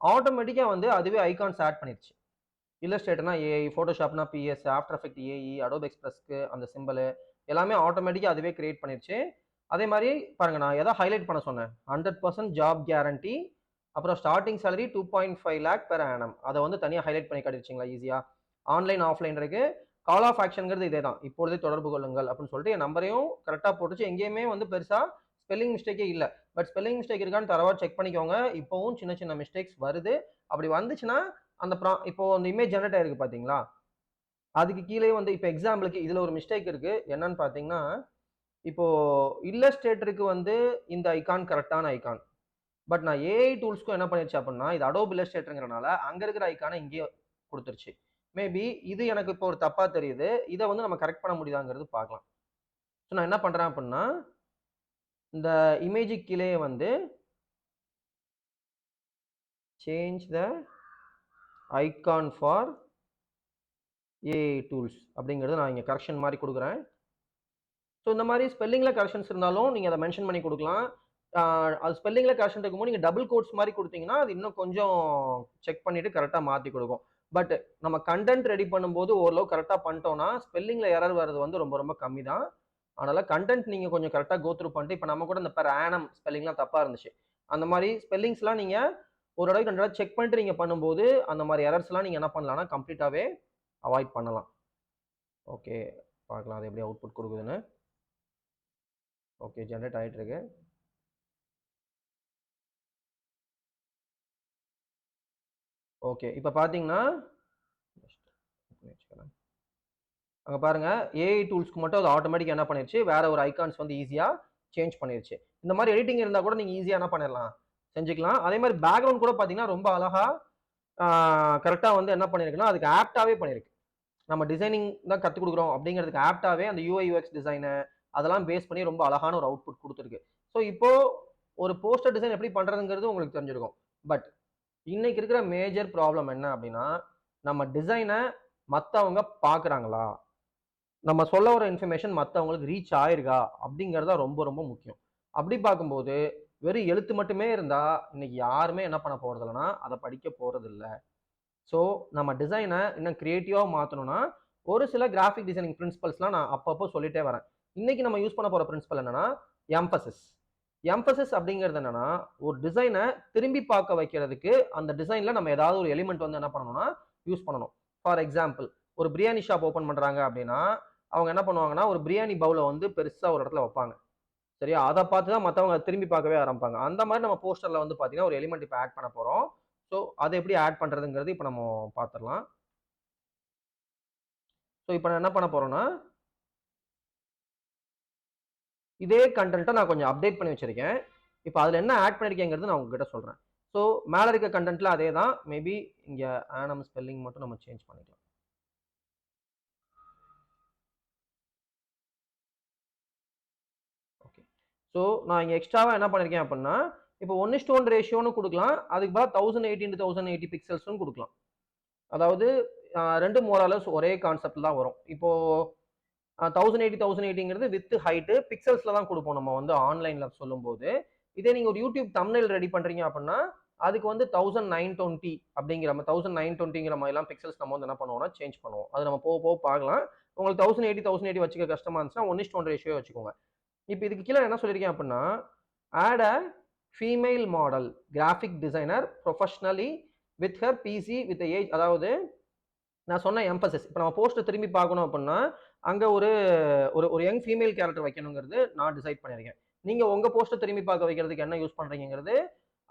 ஆட்டோமேட்டிக்கா வந்து அதுவே ஐகான்ஸ் ஆட் பண்ணிருச்சு. இல்லஸ்ட்ரேட்டர்னா ஏஐ, ஃபோட்டோஷாப்னா PS, after effect AE, Adobe எக்ஸ்பிரஸ்க்கு அந்த சிம்பலு எல்லாமே ஆட்டோமேட்டிக்கா அதுவே கிரியேட் பண்ணிருச்சு. அதே மாரி பாருங்க நான் எத ஹைலைட் பண்ண சொன்னேன். 100% ஜாப் கேரண்டி அப்புறம் starting salary 2.5 lakh per annum. அத வந்து தனியா ஹைலைட் பண்ணி காட்டிருச்சுங்களா ஈஸியா. ஆன்லைன், ஆஃப்லைன் இருக்கு. கால் ஆஃப் ஆக்ஷன்ங்கிறது இதே தான். இப்பொழுதே தொடர்பு கொள்ளுங்கள் அப்படின்னு சொல்லிட்டு என் நம்பரையும் கரெக்ட்டா போட்டுச்சு. எங்கேயுமே வந்து பெருசா ஸ்பெல்லிங் மிஸ்டேக்கே இல்ல. பட் ஸ்பெல்லிங் மிஸ்டேக் இருக்கான்னு தரவா செக் பண்ணிக்கோங்க. இப்பவும் சின்ன சின்ன மிஸ்டேக்ஸ் வருது. அப்படி வந்துச்சுன்னா அந்த இப்போ அந்த இமேஜ் ஜெனரேட் ஆயிருக்கு பார்த்தீங்களா? அதுக்கு கீழயே வந்து இப்ப எக்ஸாம்பிளுக்கு இதுல ஒரு மிஸ்டேக் இருக்கு. என்னன்னு பார்த்தீங்கன்னா, இப்போ இல்லஸ்ட்ரேட்டருக்கு வந்து இந்த ஐகான் கரெக்ட்டான ஐகான். பட் நான் ஏஐ டூல்ஸ்க்கும் என்ன பண்ணிருச்சு அப்படின்னா, இது அடோப் இல்லஸ்ட்ரேட்டர்ங்கிறனால அங்க இருக்கிற ஐகான இங்கேயே குடுத்துருச்சு. மேபி இது எனக்கு இப்போ ஒரு தப்பா தெரியுது. இத வந்து நம்ம கரெக்ட் பண்ண முடியுதாங்கிறது பார்க்கலாம். ஸோ நான் என்ன பண்றேன் அப்படின்னா, இந்த இமேஜ்க்கு கீழயே வந்து change the icon for AI tools அப்படிங்கிறது நான் இங்கே கரெக்ஷன் மாதிரி கொடுக்குறேன். ஸோ இந்த மாதிரி ஸ்பெல்லிங்கில் கரெக்ஷன்ஸ் இருந்தாலும் நீங்கள் அதை மென்ஷன் பண்ணி கொடுக்கலாம். அது ஸ்பெல்லிங்கில் கரெக்ஷன் இருக்கும்போது நீங்கள் டபுள் கோட்ஸ் மாதிரி கொடுத்தீங்கன்னா அது இன்னும் கொஞ்சம் செக் பண்ணிவிட்டு கரெக்டாக மாற்றி கொடுக்கும். பட் நம்ம கண்டென்ட் ரெடி பண்ணும்போது ஓரளவு கரெக்டாக பண்ணிட்டோம்னா ஸ்பெல்லிங்கில் எரர் வர்றது வந்து ரொம்ப ரொம்ப கம்மி தான். அதனால கண்டென்ட் நீங்கள் கொஞ்சம் கரெக்டாக கோத்ரூ பண்ணிட்டு, இப்போ நம்ம கூட இந்த பெர் ஆனம் ஸ்பெல்லிங்லாம் தப்பாக இருந்துச்சு. அந்த மாதிரி ஸ்பெல்லிங்ஸ்லாம் நீங்கள் ஒரு தடவை 2 தடவை செக் பண்ணிட்டு நீங்கள் பண்ணும்போது அந்த மாதிரி எரர்ஸ்லாம் நீங்கள் என்ன பண்ணலாம்னா கம்ப்ளீட்டாகவே அவாய்ட் பண்ணலாம். ஓகே, பார்க்கலாம் அது எப்படி அவுட்புட் கொடுக்குதுன்னு. ஓகே, ஜென்ரேட் ஆகிட்டு இருக்கு. ஓகே, இப்போ பார்த்தீங்கன்னா அங்கே பாருங்க, ஏஐ டூல்ஸ்க்கு மட்டும் அது ஆட்டோமேட்டிக் என்ன பண்ணிருச்சு, வேற ஒரு ஐகான்ஸ் வந்து ஈஸியாக சேஞ்ச் பண்ணிருச்சு. இந்த மாதிரி எடிட்டிங் இருந்தால் கூட நீங்கள் ஈஸியாக என்ன பண்ணிடலாம், செஞ்சுக்கலாம். அதே மாதிரி பேக்ரவுண்ட் கூட பார்த்தீங்கன்னா ரொம்ப அழகா கரெக்டாக வந்து என்ன பண்ணிருக்குன்னா அதுக்கு ஆப்டாவே பண்ணிருக்கு. நம்ம டிசைனிங் தான் கற்றுக் கொடுக்குறோம் அப்படிங்கிறதுக்கு ஆப்டாவே அந்த யூஐ யூஎக்ஸ் டிசைனு அதெல்லாம் பேஸ் பண்ணி ரொம்ப அழகான ஒரு அவுட்புட் கொடுத்துருக்கு. ஸோ இப்போ ஒரு போஸ்டர் டிசைன் எப்படி பண்ணுறதுங்கிறது உங்களுக்கு தெரிஞ்சிருக்கும். பட் இன்னைக்கு இருக்கிற மேஜர் ப்ராப்ளம் என்ன அப்படின்னா, நம்ம டிசைனை மற்றவங்க பார்க்குறாங்களா, நம்ம சொல்ல வர இன்ஃபர்மேஷன் மற்றவங்களுக்கு ரீச் ஆயிருக்கா அப்படிங்கிறது தான் ரொம்ப ரொம்ப முக்கியம். அப்படி பார்க்கும்போது வெறும் எழுத்து மட்டுமே இருந்தால் இன்னைக்கு யாருமே என்ன பண்ண போகிறது இல்லைன்னா அதை படிக்க போகிறது இல்லை. ஸோ நம்ம டிசைனை இன்னும் கிரியேட்டிவாக மாற்றணும்னா ஒரு சில கிராஃபிக் டிசைனிங் பிரின்சிபல்ஸ்லாம் நான் அப்பப்போ சொல்லிட்டே வரேன். இன்னைக்கு நம்ம யூஸ் பண்ண போகிற பிரின்சிபல் என்னன்னா எம்பசிஸ். எம்பசிஸ் அப்படிங்கிறது என்னன்னா ஒரு டிசைனை திரும்பி பார்க்க வைக்கிறதுக்கு அந்த டிசைனில் நம்ம ஏதாவது ஒரு எலிமெண்ட் வந்து என்ன பண்ணணும்னா யூஸ் பண்ணணும். ஃபார் எக்ஸாம்பிள், ஒரு பிரியாணி ஷாப் ஓப்பன் பண்ணுறாங்க அப்படின்னா அவங்க என்ன பண்ணுவாங்கன்னா ஒரு பிரியாணி பவுலை வந்து பெருசாக ஒரு இடத்துல வைப்பாங்க. சரியா, அதை பார்த்து தான் மற்றவங்க திரும்பி பார்க்கவே ஆரம்பிப்பாங்க. அந்த மாதிரி நம்ம போஸ்டரில் வந்து பார்த்தீங்கன்னா ஒரு எலிமெண்ட் இப்போ ஆட் பண்ண போகிறோம். ஸோ அதை எப்படி ஆட் பண்ணுறதுங்கிறது இப்போ நம்ம பார்த்துடலாம். ஸோ இப்போ நான் என்ன பண்ண போகிறேன்னா இதே கண்டென்ட்டை நான் கொஞ்சம் அப்டேட் பண்ணி வச்சிருக்கேன். இப்போ அதில் என்ன ஆட் பண்ணியிருக்கேங்கிறது நான் உங்ககிட்ட சொல்கிறேன். ஸோ மேலே இருக்க கண்டென்ட்டில் அதே தான், மேபி இங்கே ஆனம் ஸ்பெல்லிங் மட்டும் நம்ம சேஞ்ச் பண்ணிக்கலாம். ஓகே, ஸோ நான் இங்கே எக்ஸ்ட்ராவாக என்ன பண்ணியிருக்கேன் அப்படின்னா இப்போ 1:1 ரேஷியோன்னு கொடுக்கலாம். அதுக்கு பதிலாக 1080 x 1080 கொடுக்கலாம். அதாவது ரெண்டு மோரலஸ் ஒரே கான்செப்ட் தான் வரும். இப்போ 1080 வித் ஹைட்டு பிக்சல்ஸ்ல தான் கொடுப்போம் நம்ம வந்து ஆன்லைன்ல சொல்லும்போது. இதே நீங்க ஒரு யூடியூப் தம்ப்நெயில் ரெடி பண்றீங்க அப்படின்னா அதுக்கு வந்து 1920 அப்படிங்கிற மாதிரி 1920ங்கிற மாதிரிலாம் பிக்சல்ஸ் நம்ம வந்து என்ன பண்ணுவோம்னா சேஞ்ச் பண்ணுவோம். அது நம்ம போக போக பார்க்கலாம். உங்களுக்கு 1080 வச்சுக்க கஷ்டமா இருந்துச்சுன்னா 1:1 ரேஷியோ வச்சுக்கோங்க. இப்போ இதுக்கு கீழே என்ன சொல்லியிருக்கேன் அப்படின்னா add a female model graphic designer professionally with her PC with age. அதாவது நான் சொன்ன எம்பசிஸ் இப்போ நம்ம போஸ்ட்டை திரும்பி பார்க்கணும் அப்படின்னா அங்கே ஒரு ஒரு யங் ஃபீமேல் கேரக்டர் வைக்கணுங்கிறது நான் டிசைட் பண்ணியிருக்கேன். நீங்கள் உங்கள் போஸ்ட்டை திரும்பி பார்க்க வைக்கிறதுக்கு என்ன யூஸ் பண்ணுறீங்கிறது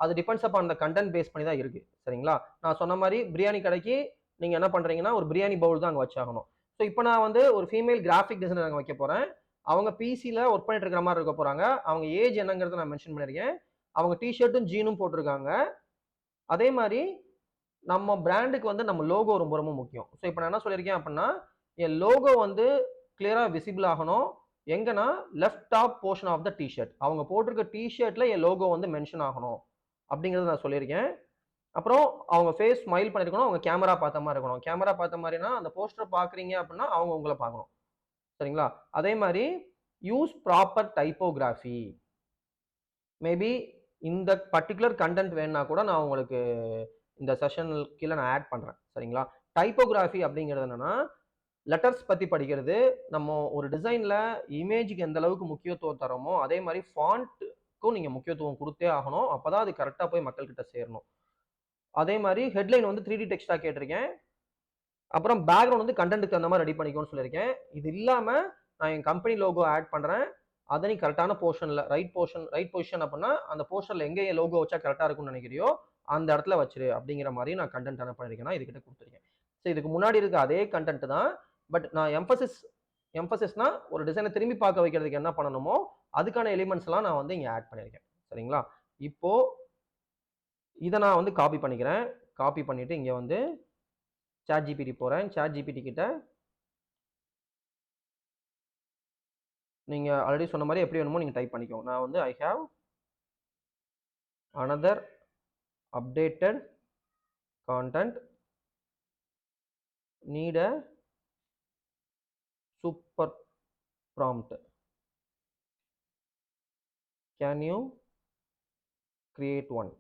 அது டிபெண்ட்ஸ் அப்பான் அந்த கண்டென்ட் பேஸ் பண்ணி தான் இருக்குது. சரிங்களா, நான் சொன்ன மாதிரி பிரியாணி கடைக்கு நீங்கள் என்ன பண்ணுறீங்கன்னா ஒரு பிரியாணி பவுல் தான் அங்கே வச்சாகணும். ஸோ இப்போ நான் வந்து ஒரு ஃபீமேல் கிராஃபிக் டிசைனர் அங்கே வைக்க போகிறேன். அவங்க பிசியில் ஒர்க் பண்ணிட்டு இருக்கிற மாதிரி இருக்க போகிறாங்க. அவங்க ஏஜ் என்னங்கிறத நான் மென்ஷன் பண்ணியிருக்கேன். அவங்க டிஷர்ட்டும் ஜீனும் போட்டிருக்காங்க. அதே மாதிரி நம்ம பிராண்டுக்கு வந்து நம்ம லோகோ ரொம்ப ரொம்ப முக்கியம். ஸோ இப்போ நான் என்ன சொல்லியிருக்கேன் அப்படின்னா என் லோகோ வந்து கிளியராக விசிபிள் ஆகணும். எங்கன்னா left top portion of the T-shirt, அவங்க போட்டிருக்க டிஷர்ட்ல என் லோகோ வந்து மென்ஷன் ஆகணும் அப்படிங்கிறத நான் சொல்லியிருக்கேன். அப்புறம் அவங்க ஃபேஸ் ஸ்மைல் பண்ணிருக்கணும், அவங்க கேமரா பார்த்த மாதிரி இருக்கணும். கேமரா பார்த்த மாதிரினா அந்த போஸ்டர் பார்க்குறீங்க அப்படின்னா அவங்க உங்களை பார்க்கணும். சரிங்களா, அதே மாதிரி யூஸ் ப்ராப்பர் டைப்போகிராஃபி. மேபி இந்த பர்டிகுலர் கண்டென்ட் வேணும்னா கூட நான் உங்களுக்கு இந்த செஷன் கீழே நான் ஆட் பண்ணுறேன். சரிங்களா, டைப்போகிராஃபி அப்படிங்கிறது என்னன்னா லெட்டர்ஸ் பற்றி படிக்கிறது. நம்ம ஒரு டிசைனில் இமேஜுக்கு எந்த அளவுக்கு முக்கியத்துவம் தரோமோ அதே மாதிரி ஃபாண்ட்டுக்கும் நீங்கள் முக்கியத்துவம் கொடுத்தே ஆகணும். அப்போ தான் அது கரெக்டாக போய் மக்கள்கிட்ட சேரணும். அதே மாதிரி ஹெட்லைன் வந்து 3D டெக்ஸ்டாக கேட்டிருக்கேன். அப்புறம் பேக்ரவுண்ட் வந்து கண்டென்ட்டுக்கு அந்த மாதிரி ரெடி பண்ணிக்கோன்னு சொல்லியிருக்கேன். இது இல்லாமல் நான் என் கம்பெனி லோகோ ஆட் பண்ணுறேன். அதை நீ கரெக்டான போர்ஷனில் ரைட் பொசிஷன் அப்படின்னா அந்த போர்ஷனில் எங்கே என் லோகோ வச்சா கரெக்டாக இருக்கும்னு நினைக்கிறியோ அந்த இடத்துல வச்சிரு அப்படிங்கிற மாதிரி நான் கண்டென்ட் என்ன பண்ணியிருக்கேன்னா இதுக்கிட்ட கொடுத்துருக்கேன். ஸோ இதுக்கு முன்னாடி இருக்க அதே கண்டென்ட் தான். பட் நான் எம்பசிஸ்னா ஒரு டிசைனை திரும்பி பார்க்க வைக்கிறதுக்கு என்ன பண்ணணுமோ அதுக்கான எலிமெண்ட்ஸ்லாம் நான் வந்து இங்கே ஆட் பண்ணியிருக்கேன். சரிங்களா, இப்போ இதை நான் வந்து காப்பி பண்ணிக்கிறேன். காப்பி பண்ணிவிட்டு இங்கே வந்து சாட் ஜிபிடி போகிறேன். சாட் ஜிபிடி கிட்ட நீங்கள் ஆல்ரெடி சொன்ன மாதிரி எப்படி வேணுமோ நீங்கள் டைப் பண்ணிக்கோங்க. நான் வந்து I have another updated content need a super prompt can you create one.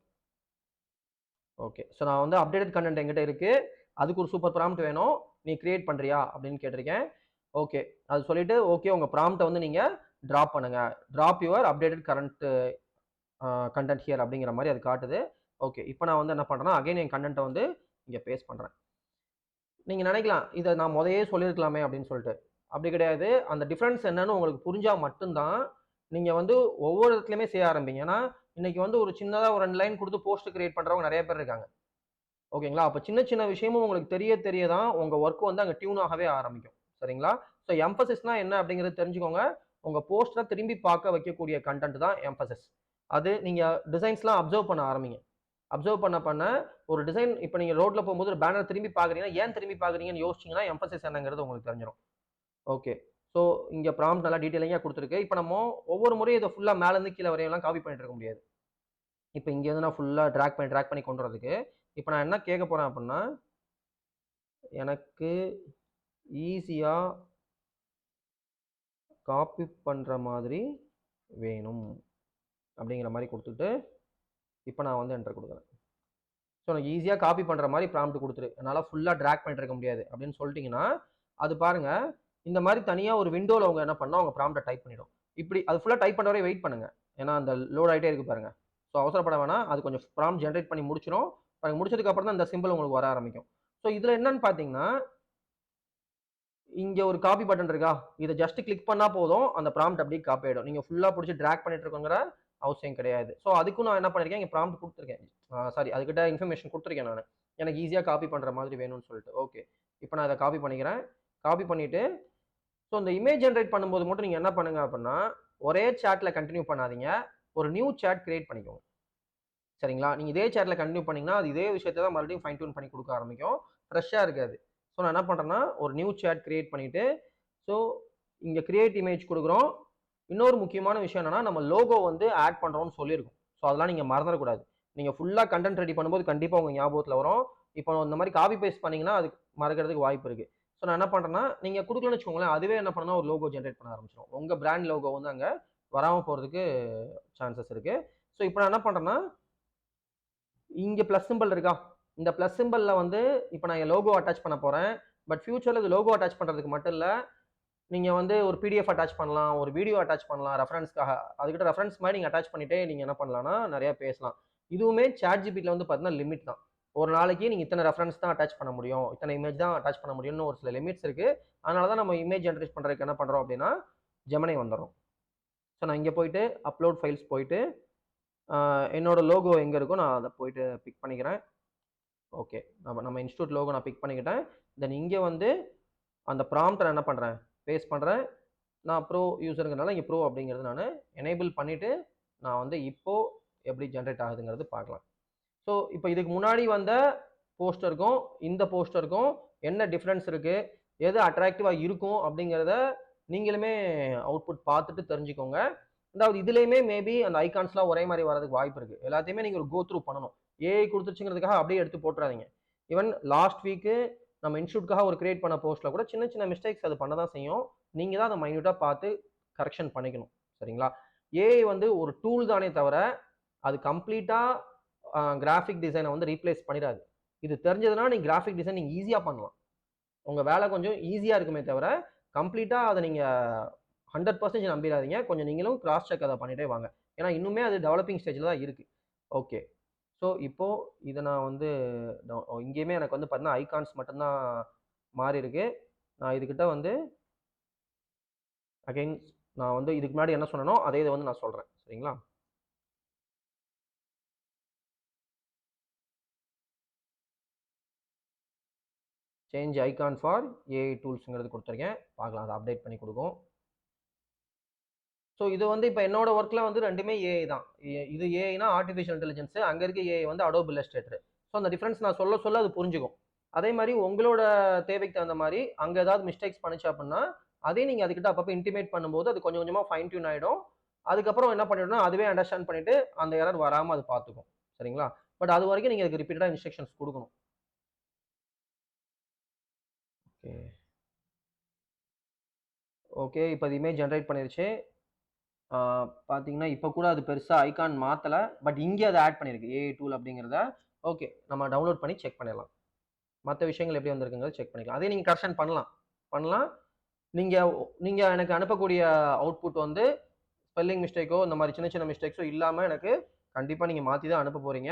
Okay, so நான் வந்து அப்டேட்டட் கண்டென்ட் என்கிட்ட இருக்கு, அதுக்கு ஒரு சூப்பர் ப்ராம்ப்ட் வேணும், நீ கிரியேட் பண்றியா அப்படின்னு கேட்டிருக்கேன். ஓகே, அது சொல்லிட்டு ஓகே உங்க ப்ராம்ப்ட்டை வந்து நீங்க டிராப் பண்ணுங்க, drop your updated current content here அப்படிங்கிற மாதிரி அது காட்டுது. ஓகே, இப்போ நான் வந்து என்ன பண்றேன்னா அகைன் என் கண்டென்ட்டை வந்து இங்க பேஸ்ட் பண்றேன். நீங்க நினைக்கலாம் இதை நான் முதையே சொல்லியிருக்கலாமே அப்படின்னு சொல்லிட்டு. அப்படி கிடையாது. அந்த டிஃபரன்ஸ் என்னன்னு உங்களுக்கு புரிஞ்சா மட்டும்தான் நீங்க வந்து ஒவ்வொரு இடத்துலயுமே செய்ய ஆரம்பிங்க. ஏன்னா இன்னைக்கு வந்து ஒரு சின்னதா ஒரு 2 லைன் கொடுத்து போஸ்ட் கிரியேட் பண்றவங்க நிறைய பேர் இருக்காங்க. ஓகேங்களா? அப்ப சின்ன சின்ன விஷயமும் உங்களுக்கு தெரிய தான் உங்க ஒர்க் வந்து அங்க டியூன் ஆகவே ஆரம்பிக்கும். சரிங்களா? ஸோ எம்பசிஸ்னா என்ன அப்படிங்கிறது தெரிஞ்சுக்கோங்க. உங்க போஸ்ட்ல திரும்பி பார்க்க வைக்கக்கூடிய கண்டென்ட் தான் எம்பசிஸ். அது நீங்க டிசைன்ஸ்லாம் அப்சர்வ் பண்ண ஆரம்பிங்க. அப்சர்வ் பண்ண ஒரு டிசைன் இப்ப நீங்க ரோட்ல போகும்போது ஒரு பேனர் திரும்பி பார்க்குறீங்கன்னா, ஏன் திரும்பி பார்க்குறீங்கன்னு யோசிச்சீங்கன்னா, எம்பசிஸ் என்னங்கிறது உங்களுக்கு தெரிஞ்சிரும். ஓகே. ஸோ இங்க ப்ராம்ப்ட் நல்லா டீடைலிங்கா குடுத்துருக்கு. இப்ப நம்ம ஒவ்வொரு முறையும் இத ஃபுல்லா மேல இருந்து கீழ வரையும்லாம் காப்பி பண்ணிட்டு இருக்க முடியாது. இப்ப இங்க இருந்து நான் ஃபுல்லா டிராக் பண்ணி கொண்டு வரதுக்கு, இப்ப நான் என்ன கேட்க போறேன் அப்டின்னா, எனக்கு ஈஸியா காப்பி பண்ற மாதிரி வேணும். அப்படிங்கிற மாரி குடுத்துட்டு, இப்ப நான் வந்து என்டர் குடுக்குறேன். ஸோ எனக்கு ஈஸியா காப்பி பண்ற மாரி ப்ராம்ப்ட் குடுத்துரு. என்னால ஃபுல்லா டிராக் பண்ணிட்டு இருக்க முடியாது அப்படின்னு சொல்லிட்டீங்கன்னா, அது பாருங்க இந்த மாரி தனியா ஒரு விண்டோல அவங்க என்ன பண்ணா உங்க ப்ராம்ப்ட்ட டைப் பண்ணிடும். இப்படி அது ஃபுல்லா டைப் பண்ற வரை வெயிட் பண்ணுங்க. ஏன்னா அந்த லோட் ஆயிட்டே இருக்கு பாருங்க. ஸோ அவசரப்பட வேணாம். அது கொஞ்சம் ப்ராம்ப்ட் ஜெனரேட் பண்ணி முடிச்சிரும். முடிச்சதுக்கு அப்புறம் தான் இந்த சிம்பிள் உங்களுக்கு வர ஆரம்பிக்கும். ஸோ இதுல என்னன்னு பார்த்தீங்கன்னா, இங்க ஒரு காப்பி பட்டன் இருக்கா? இத ஜஸ்ட் கிளிக் பண்ணா போதும். அந்த ப்ராம்ப்ட் அப்படியே காப்பி ஆயிடும். நீங்க ஃபுல்லா புடிச்சு டிராக் பண்ணிட்டு இருக்கணுங்கிற அவசியம் கிடையாது. ஸோ அதுக்கும் நான் என்ன பண்ணியிருக்கேன், இங்க ப்ராம்ப்ட் குடுத்துருக்கேன். சாரி அதுகிட்ட இன்ஃபர்மேஷன் குடுத்துருக்கேன் நானு. எனக்கு ஈஸியா காப்பி பண்ற மாதிரி வேணும்னு சொல்லிட்டு. ஓகே. இப்ப நான் இத காப்பி பண்ணிக்கிறேன். காப்பி பண்ணிட்டு, ஸோ இந்த இமேஜ் ஜெனரேட் பண்ணும்போது மட்டும் நீங்க என்ன பண்ணுங்க அப்படின்னா, ஒரே சாட்ல கன்டின்யூ பண்ணாதீங்க. ஒரு நியூ சாட் கிரியேட் பண்ணிக்கோங்க. சரிங்களா? நீங்க இதே சாட்ல கன்டின்யூ பண்ணீங்கன்னா, அது இதே விஷயத்த தான் மறுபடியும் ஃபைன் டியூன் பண்ணி குடுக்க ஆரம்பிக்கும். ஃப்ரெஷ்ஷா இருக்காது. ஸோ நான் என்ன பண்றேன்னா, ஒரு நியூ சாட் கிரியேட் பண்ணிட்டு, ஸோ இங்க கிரியேட் இமேஜ் குடுக்குறோம். இன்னொரு முக்கியமான விஷயம் என்னன்னா, நம்ம லோகோ வந்து ஆட் பண்றோம்னு சொல்லியிருக்கோம். ஸோ அதெல்லாம் நீங்க மறந்துறக்கூடாது. நீங்க ஃபுல்லா கன்டென்ட் ரெடி பண்ணும்போது கண்டிப்பா உங்க ஞாபகத்துல வரும். இப்போ இந்த மாரி காப்பி பேஸ்ட் பண்ணீங்கன்னா, அது மறக்கறதுக்கு வாய்ப்பு இருக்கு. ஸோ நான் என்ன பண்றேன்னா, நீங்க குடுக்கலன்னு வச்சுக்கோங்களேன், அதுவே என்ன பண்ணும்னா ஒரு லோகோ ஜெனரேட் பண்ண ஆரம்பிச்சுரும். உங்க பிராண்ட் லோகோ வந்து அங்க வராம போறதுக்கு சான்சஸ் இருக்கு. ஸோ இப்ப நான் என்ன பண்றேன்னா, இங்க பிளஸ் சிம்பல் இருக்கா? இந்த பிளஸ் சிம்பல்ல வந்து இப்ப நான் என் லோகோ அட்டாச் பண்ண போறேன். பட் ஃபியூச்சர்ல இது லோகோ அட்டாச் பண்றதுக்கு மட்டும் இல்ல. நீங்க வந்து ஒரு பிடிஎஃப் அட்டாச் பண்ணலாம். ஒரு வீடியோ அட்டாச் பண்ணலாம் ரெஃபரன்ஸ்க்காக. அதுக்கிட்ட ரெஃபரன்ஸ் மாரி நீங்க அட்டாச் பண்ணிட்டே நீங்க என்ன பண்ணலாம்னா, நெறைய பேசலாம். இதுவுமே ChatGPTல வந்து பார்த்தீங்கன்னா லிமிட் தான். ஒரு நாளைக்கு நீங்க இத்தன ரெஃபரன்ஸ் தான் அட்டாச் பண்ண முடியும். இத்தன இமேஜ் தான் அட்டாச் பண்ண முடியும்னு ஒரு சில லிமிட்ஸ் இருக்கு. அதனால தான் நம்ம இமேஜ் ஜெனரேட் பண்றதுக்கு என்ன பண்றோம் அப்டின்னா, ஜெமினி வந்துர்றோம். ஸோ நான் இங்க போயிட்டு அப்லோட் ஃபைல்ஸ் போயிட்டு, அ என்னோட லோகோ எங்க இருக்கோ நான் அத போயிட்டு பிக் பண்ணிக்கிறேன். ஓகே. நம்ம இன்ஸ்டிடியூட் லோகோ நான் பிக் பண்ணிக்கிட்டேன். தென் இங்க வந்து அந்த ப்ராம்ப்ட்ட நான் என்ன பண்றேன், பேஸ்ட் பண்றேன். நான் ப்ரோ யூசர்ங்கிறனால இங்க ப்ரோ அப்படிங்கிறது நானு எனேபிள் பண்ணிட்டு, நான் வந்து இப்போ எப்படி ஜெனரேட் ஆகுதுங்கிறது பார்க்கலாம். ஸோ இப்போ இதுக்கு முன்னாடி வந்த போஸ்டருக்கும், இந்த போஸ்டருக்கும் என்ன டிஃபரன்ஸ் இருக்கு? எது அட்ராக்டிவா இருக்கும் அப்படிங்கிறத நீங்களுமே அவுட்புட் பார்த்துட்டு தெரிஞ்சுக்கோங்க. 2வது இதுலயுமே மேபி அந்த ஐகான்ஸ்லாம் ஒரே மாரி வரதுக்கு வாய்ப்பு இருக்கு. எல்லாத்தையுமே நீங்க ஒரு கோ த்ரூ பண்ணணும். ஏஐ குடுத்துருச்சுங்கிறதுக்காக அப்படியே எடுத்து போட்டுறாதீங்க. ஈவன் லாஸ்ட் வீக்கு நம்ம இன்ஸ்டிடியூட்காக ஒரு கிரியேட் பண்ண போஸ்ட்ல கூட சின்ன சின்ன மிஸ்டேக்ஸ் அது பண்ண தான் செய்யும். நீங்க தான் அத மைன்யூட்டா பார்த்து கரெக்ஷன் பண்ணிக்கணும். சரிங்களா? ஏஐ வந்து ஒரு டூல் தானே தவிர, அது கம்ப்ளீட்டா கிராஃபிக் டிசைன வந்து ரீப்ளேஸ் பண்ணிடாது. இது தெரிஞ்சதுன்னா நீங்க கிராஃபிக் டிசைன் நீங்க ஈஸியா பண்ணலாம். உங்க வேலை கொஞ்சம் ஈஸியா இருக்குமே தவிர, கம்ப்ளீட்டா அத நீங்க 100% நம்பிறாதீங்க. கொஞ்சம் நீங்களும் கிராஸ் செக் அத பண்ணிட்டே வாங்க. ஏன்னா இன்னுமே அது டெவலப்பிங் ஸ்டேஜ்ல தான் இருக்கு. ஓகே. ஸோ இப்போ இத நான் வந்து இங்கேயுமே எனக்கு வந்து பார்த்தீங்கன்னா, ஐகான்ஸ் மட்டும் தான் மாறியிருக்கு. நான் இதுகிட்ட வந்து அகைன் நான் வந்து இதுக்கு முன்னாடி என்ன சொன்னேனோ, அதே இத வந்து நான் சொல்றேன். சரிங்களா? சேஞ்ச் ஐகான் ஃபார் ஏஐ டூல்ஸ்ங்கிறது குடுத்துருக்கேன். பார்க்கலாம். அத அப்டேட் பண்ணி குடுக்கும். ஸோ இது வந்து இப்ப என்னோட ஒர்க்ல வந்து 2மே ஏஐ தான். இது ஏஐனா ஆர்டிஃபிஷியல் இன்டெலிஜென்ஸ். அங்க இருக்க ஏஐ வந்து அடோப் இல்லஸ்ட்ரேட்டர். ஸோ அந்த டிஃபரன்ஸ் நான் சொல்ல சொல்ல அது புரிஞ்சுக்கும். அதே மாரி உங்களோட தேவைக்கு தகுந்த மாரி அங்க ஏதாவது மிஸ்டேக்ஸ் பண்ணுச்சு அப்டின்னா, அதையும் நீங்க அதுகிட்ட அப்பப்ப இன்டிமேட் பண்ணும்போது அது கொஞ்சம் கொஞ்சமா ஃபைன் டியூன் ஆயிடும். அதுக்கப்புறம் என்ன பண்ணிடும்னா, அதுவே அண்டர்ஸ்டாண்ட் பண்ணிட்டு அந்த எரர் வராம அது பார்த்துக்கும். சரிங்களா? பட் அதுவரைக்கும் நீங்க அதுக்கு ரிப்பீட்டடா இன்ஸ்ட்ரக்ஷன்ஸ் குடுக்கணும். ஓகே. ஓகே. இப்ப அது இமேஜ் ஜெனரேட் பண்ணிருச்சு. ஆ பார்த்தீங்கன்னா, இப்ப கூட அது பெருசா ஐகான் மாத்தல. பட் இங்க அத ஆட் பண்ணிருக்கு. ஏஐ டூல் அப்படிங்கிறத. ஓகே. நம்ம டவுன்லோட் பண்ணி செக் பண்ணிடலாம். மத்த விஷயங்கள் எப்படி வந்திருக்குங்கிறத செக் பண்ணிக்கலாம். அதையும் நீங்க கரெக்ஷன் பண்ணலாம். பண்ணலாம். நீங்க நீங்க எனக்கு அனுப்பக்கூடிய அவுட்புட் வந்து ஸ்பெல்லிங் மிஸ்டேக்கோ, இந்த மாரி சின்ன சின்ன மிஸ்டேக்ஸோ இல்லாம எனக்கு கண்டிப்பா நீங்க மாத்தி தான் அனுப்ப போறீங்க.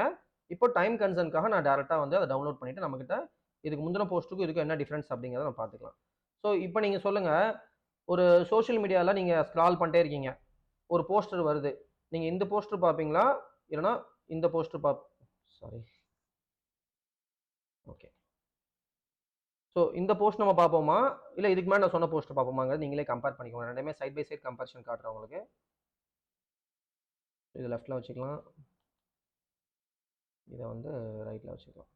இப்போ டைம் கன்சர்ன்க்காக நான் டைரக்ட்டா வந்து அத டவுன்லோட் பண்ணிட்டு நம்மகிட்ட இதுக்கு முந்தின போஸ்ட்டுக்கும் இதுக்கும் என்ன டிஃபரன்ஸ் அப்படிங்கிறத நம்ம பார்த்துக்கலாம். ஸோ இப்ப நீங்க சொல்லுங்க, ஒரு சோசியல் மீடியால நீங்க ஸ்க்ரால் பண்ணிட்டே இருக்கீங்க. ஒரு போஸ்டர் வருது. நீங்க இந்த போஸ்டர் பார்ப்பீங்களா? இல்லன்னா இந்த போஸ்டர் சாரி. ஓகே. ஸோ இந்த போஸ்ட் நம்ம பார்ப்போமா? இல்ல இதுக்கு மேல நான் சொன்ன போஸ்டர் பார்ப்போமாங்கிறத நீங்களே கம்பேர் பண்ணிக்கோங்க. 2மே சைட் பை சைட் கம்பேரிசன் காட்டுறேன் உங்களுக்கு. இது லெஃப்ட்ல வச்சுக்கலாம். இத வந்து ரைட்ல வச்சுக்கலாம்.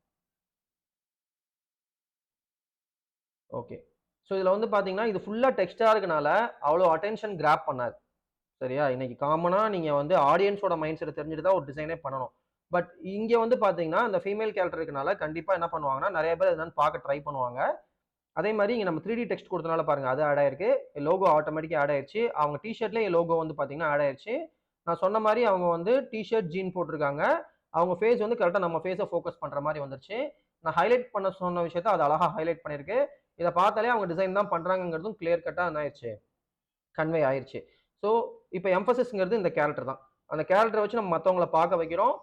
ஓகே. ஸோ இதுல வந்து பார்த்தீங்கன்னா, இது ஃபுல்லா டெக்ஸ்ட்டா இருக்கனால அவ்வளோ அட்டென்ஷன் கிராப் பண்ணாது. சரியா? இன்னைக்கு காமனா நீங்க வந்து ஆடியன்ஸோட மைண்ட் செட்ட தெரிஞ்சுட்டு தான் ஒரு டிசைனே பண்ணணும். பட் இங்க வந்து பார்த்தீங்கன்னா, அந்த ஃபீமேல் கேரக்டர் இருக்கனால கண்டிப்பா என்ன பண்ணுவாங்கன்னா, நெறைய பேர் என்னன்னு பார்க்க ட்ரை பண்ணுவாங்க. அதே மாரி இங்க நம்ம 3டி டெக்ஸ்ட் குடுத்தனால பாருங்க, அது ஆட் ஆயிருக்கு. லோகோ ஆட்டோமேட்டிக்கா ஆட் ஆயிருச்சு. அவங்க டீ ஷர்ட்லயே லோகோ வந்து பார்த்தீங்கன்னா, ஆட் ஆயிருச்சு. நான் சொன்ன மாரி அவங்க வந்து டீ ஷர்ட், ஜீன் போட்டுருக்காங்க. அவங்க ஃபேஸ் வந்து கரெக்ட்டா நம்ம ஃபேஸ ஃபோக்கஸ் பண்ற மாரி வந்துருச்சு. நான் ஹைலைட் பண்ண சொன்ன விஷயத்த அது அழகா ஹைலைட் பண்ணிருக்கு. இத பார்த்தாலே அவங்க டிசைன் தான் பண்றாங்கங்கிறதும் கிளியர் கட்டா என்ன ஆயிருச்சு? கன்வே ஆயிருச்சு. ஸோ, இப்ப எம்பசிஸ்ங்கிறது இந்த கேரக்டர் தான். அந்த கேரக்டர வச்சு நம்ம மத்தவங்கள பார்க்க வைக்கிறோம்.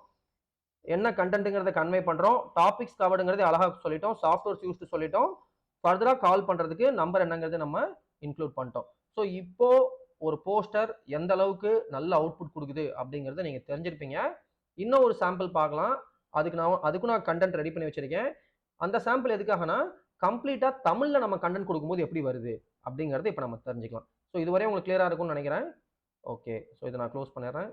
என்ன கன்டென்ட்ங்கிறத கன்வே பண்றோம். டாபிக்ஸ் கவர்டுங்கிறத அழகா சொல்லிட்டோம். சாஃப்ட்வேர்ஸ் யூஸ்டு சொல்லிட்டோம். ஃபர்தரா கால் பண்றதுக்கு நம்பர் என்னங்கிறது நம்ம இன்க்ளூட் பண்ணிட்டோம். ஸோ இப்போ ஒரு போஸ்டர் எந்த அளவுக்கு நல்ல அவுட்புட் குடுக்குது அப்படிங்கிறத நீங்க தெரிஞ்சிருப்பீங்க. இன்னும் ஒரு சாம்பிள் பார்க்கலாம். அதுக்கும் நான் கன்டென்ட் ரெடி பண்ணி வச்சிருக்கேன். அந்த சாம்பிள் எதுக்காகன்னா, கம்ப்ளீட்டா தமிழ்ல நம்ம கன்டென்ட் குடுக்கும்போது எப்படி வருது அப்படிங்கிறத இப்ப நம்ம தெரிஞ்சுக்கலாம். ஸோ இதுவரை உங்களுக்கு கிளியரா இருக்கும்னு நெனைக்கிறேன். ஓகே. ஸோ இத நான் குளோஸ் பண்ணிடுறேன்.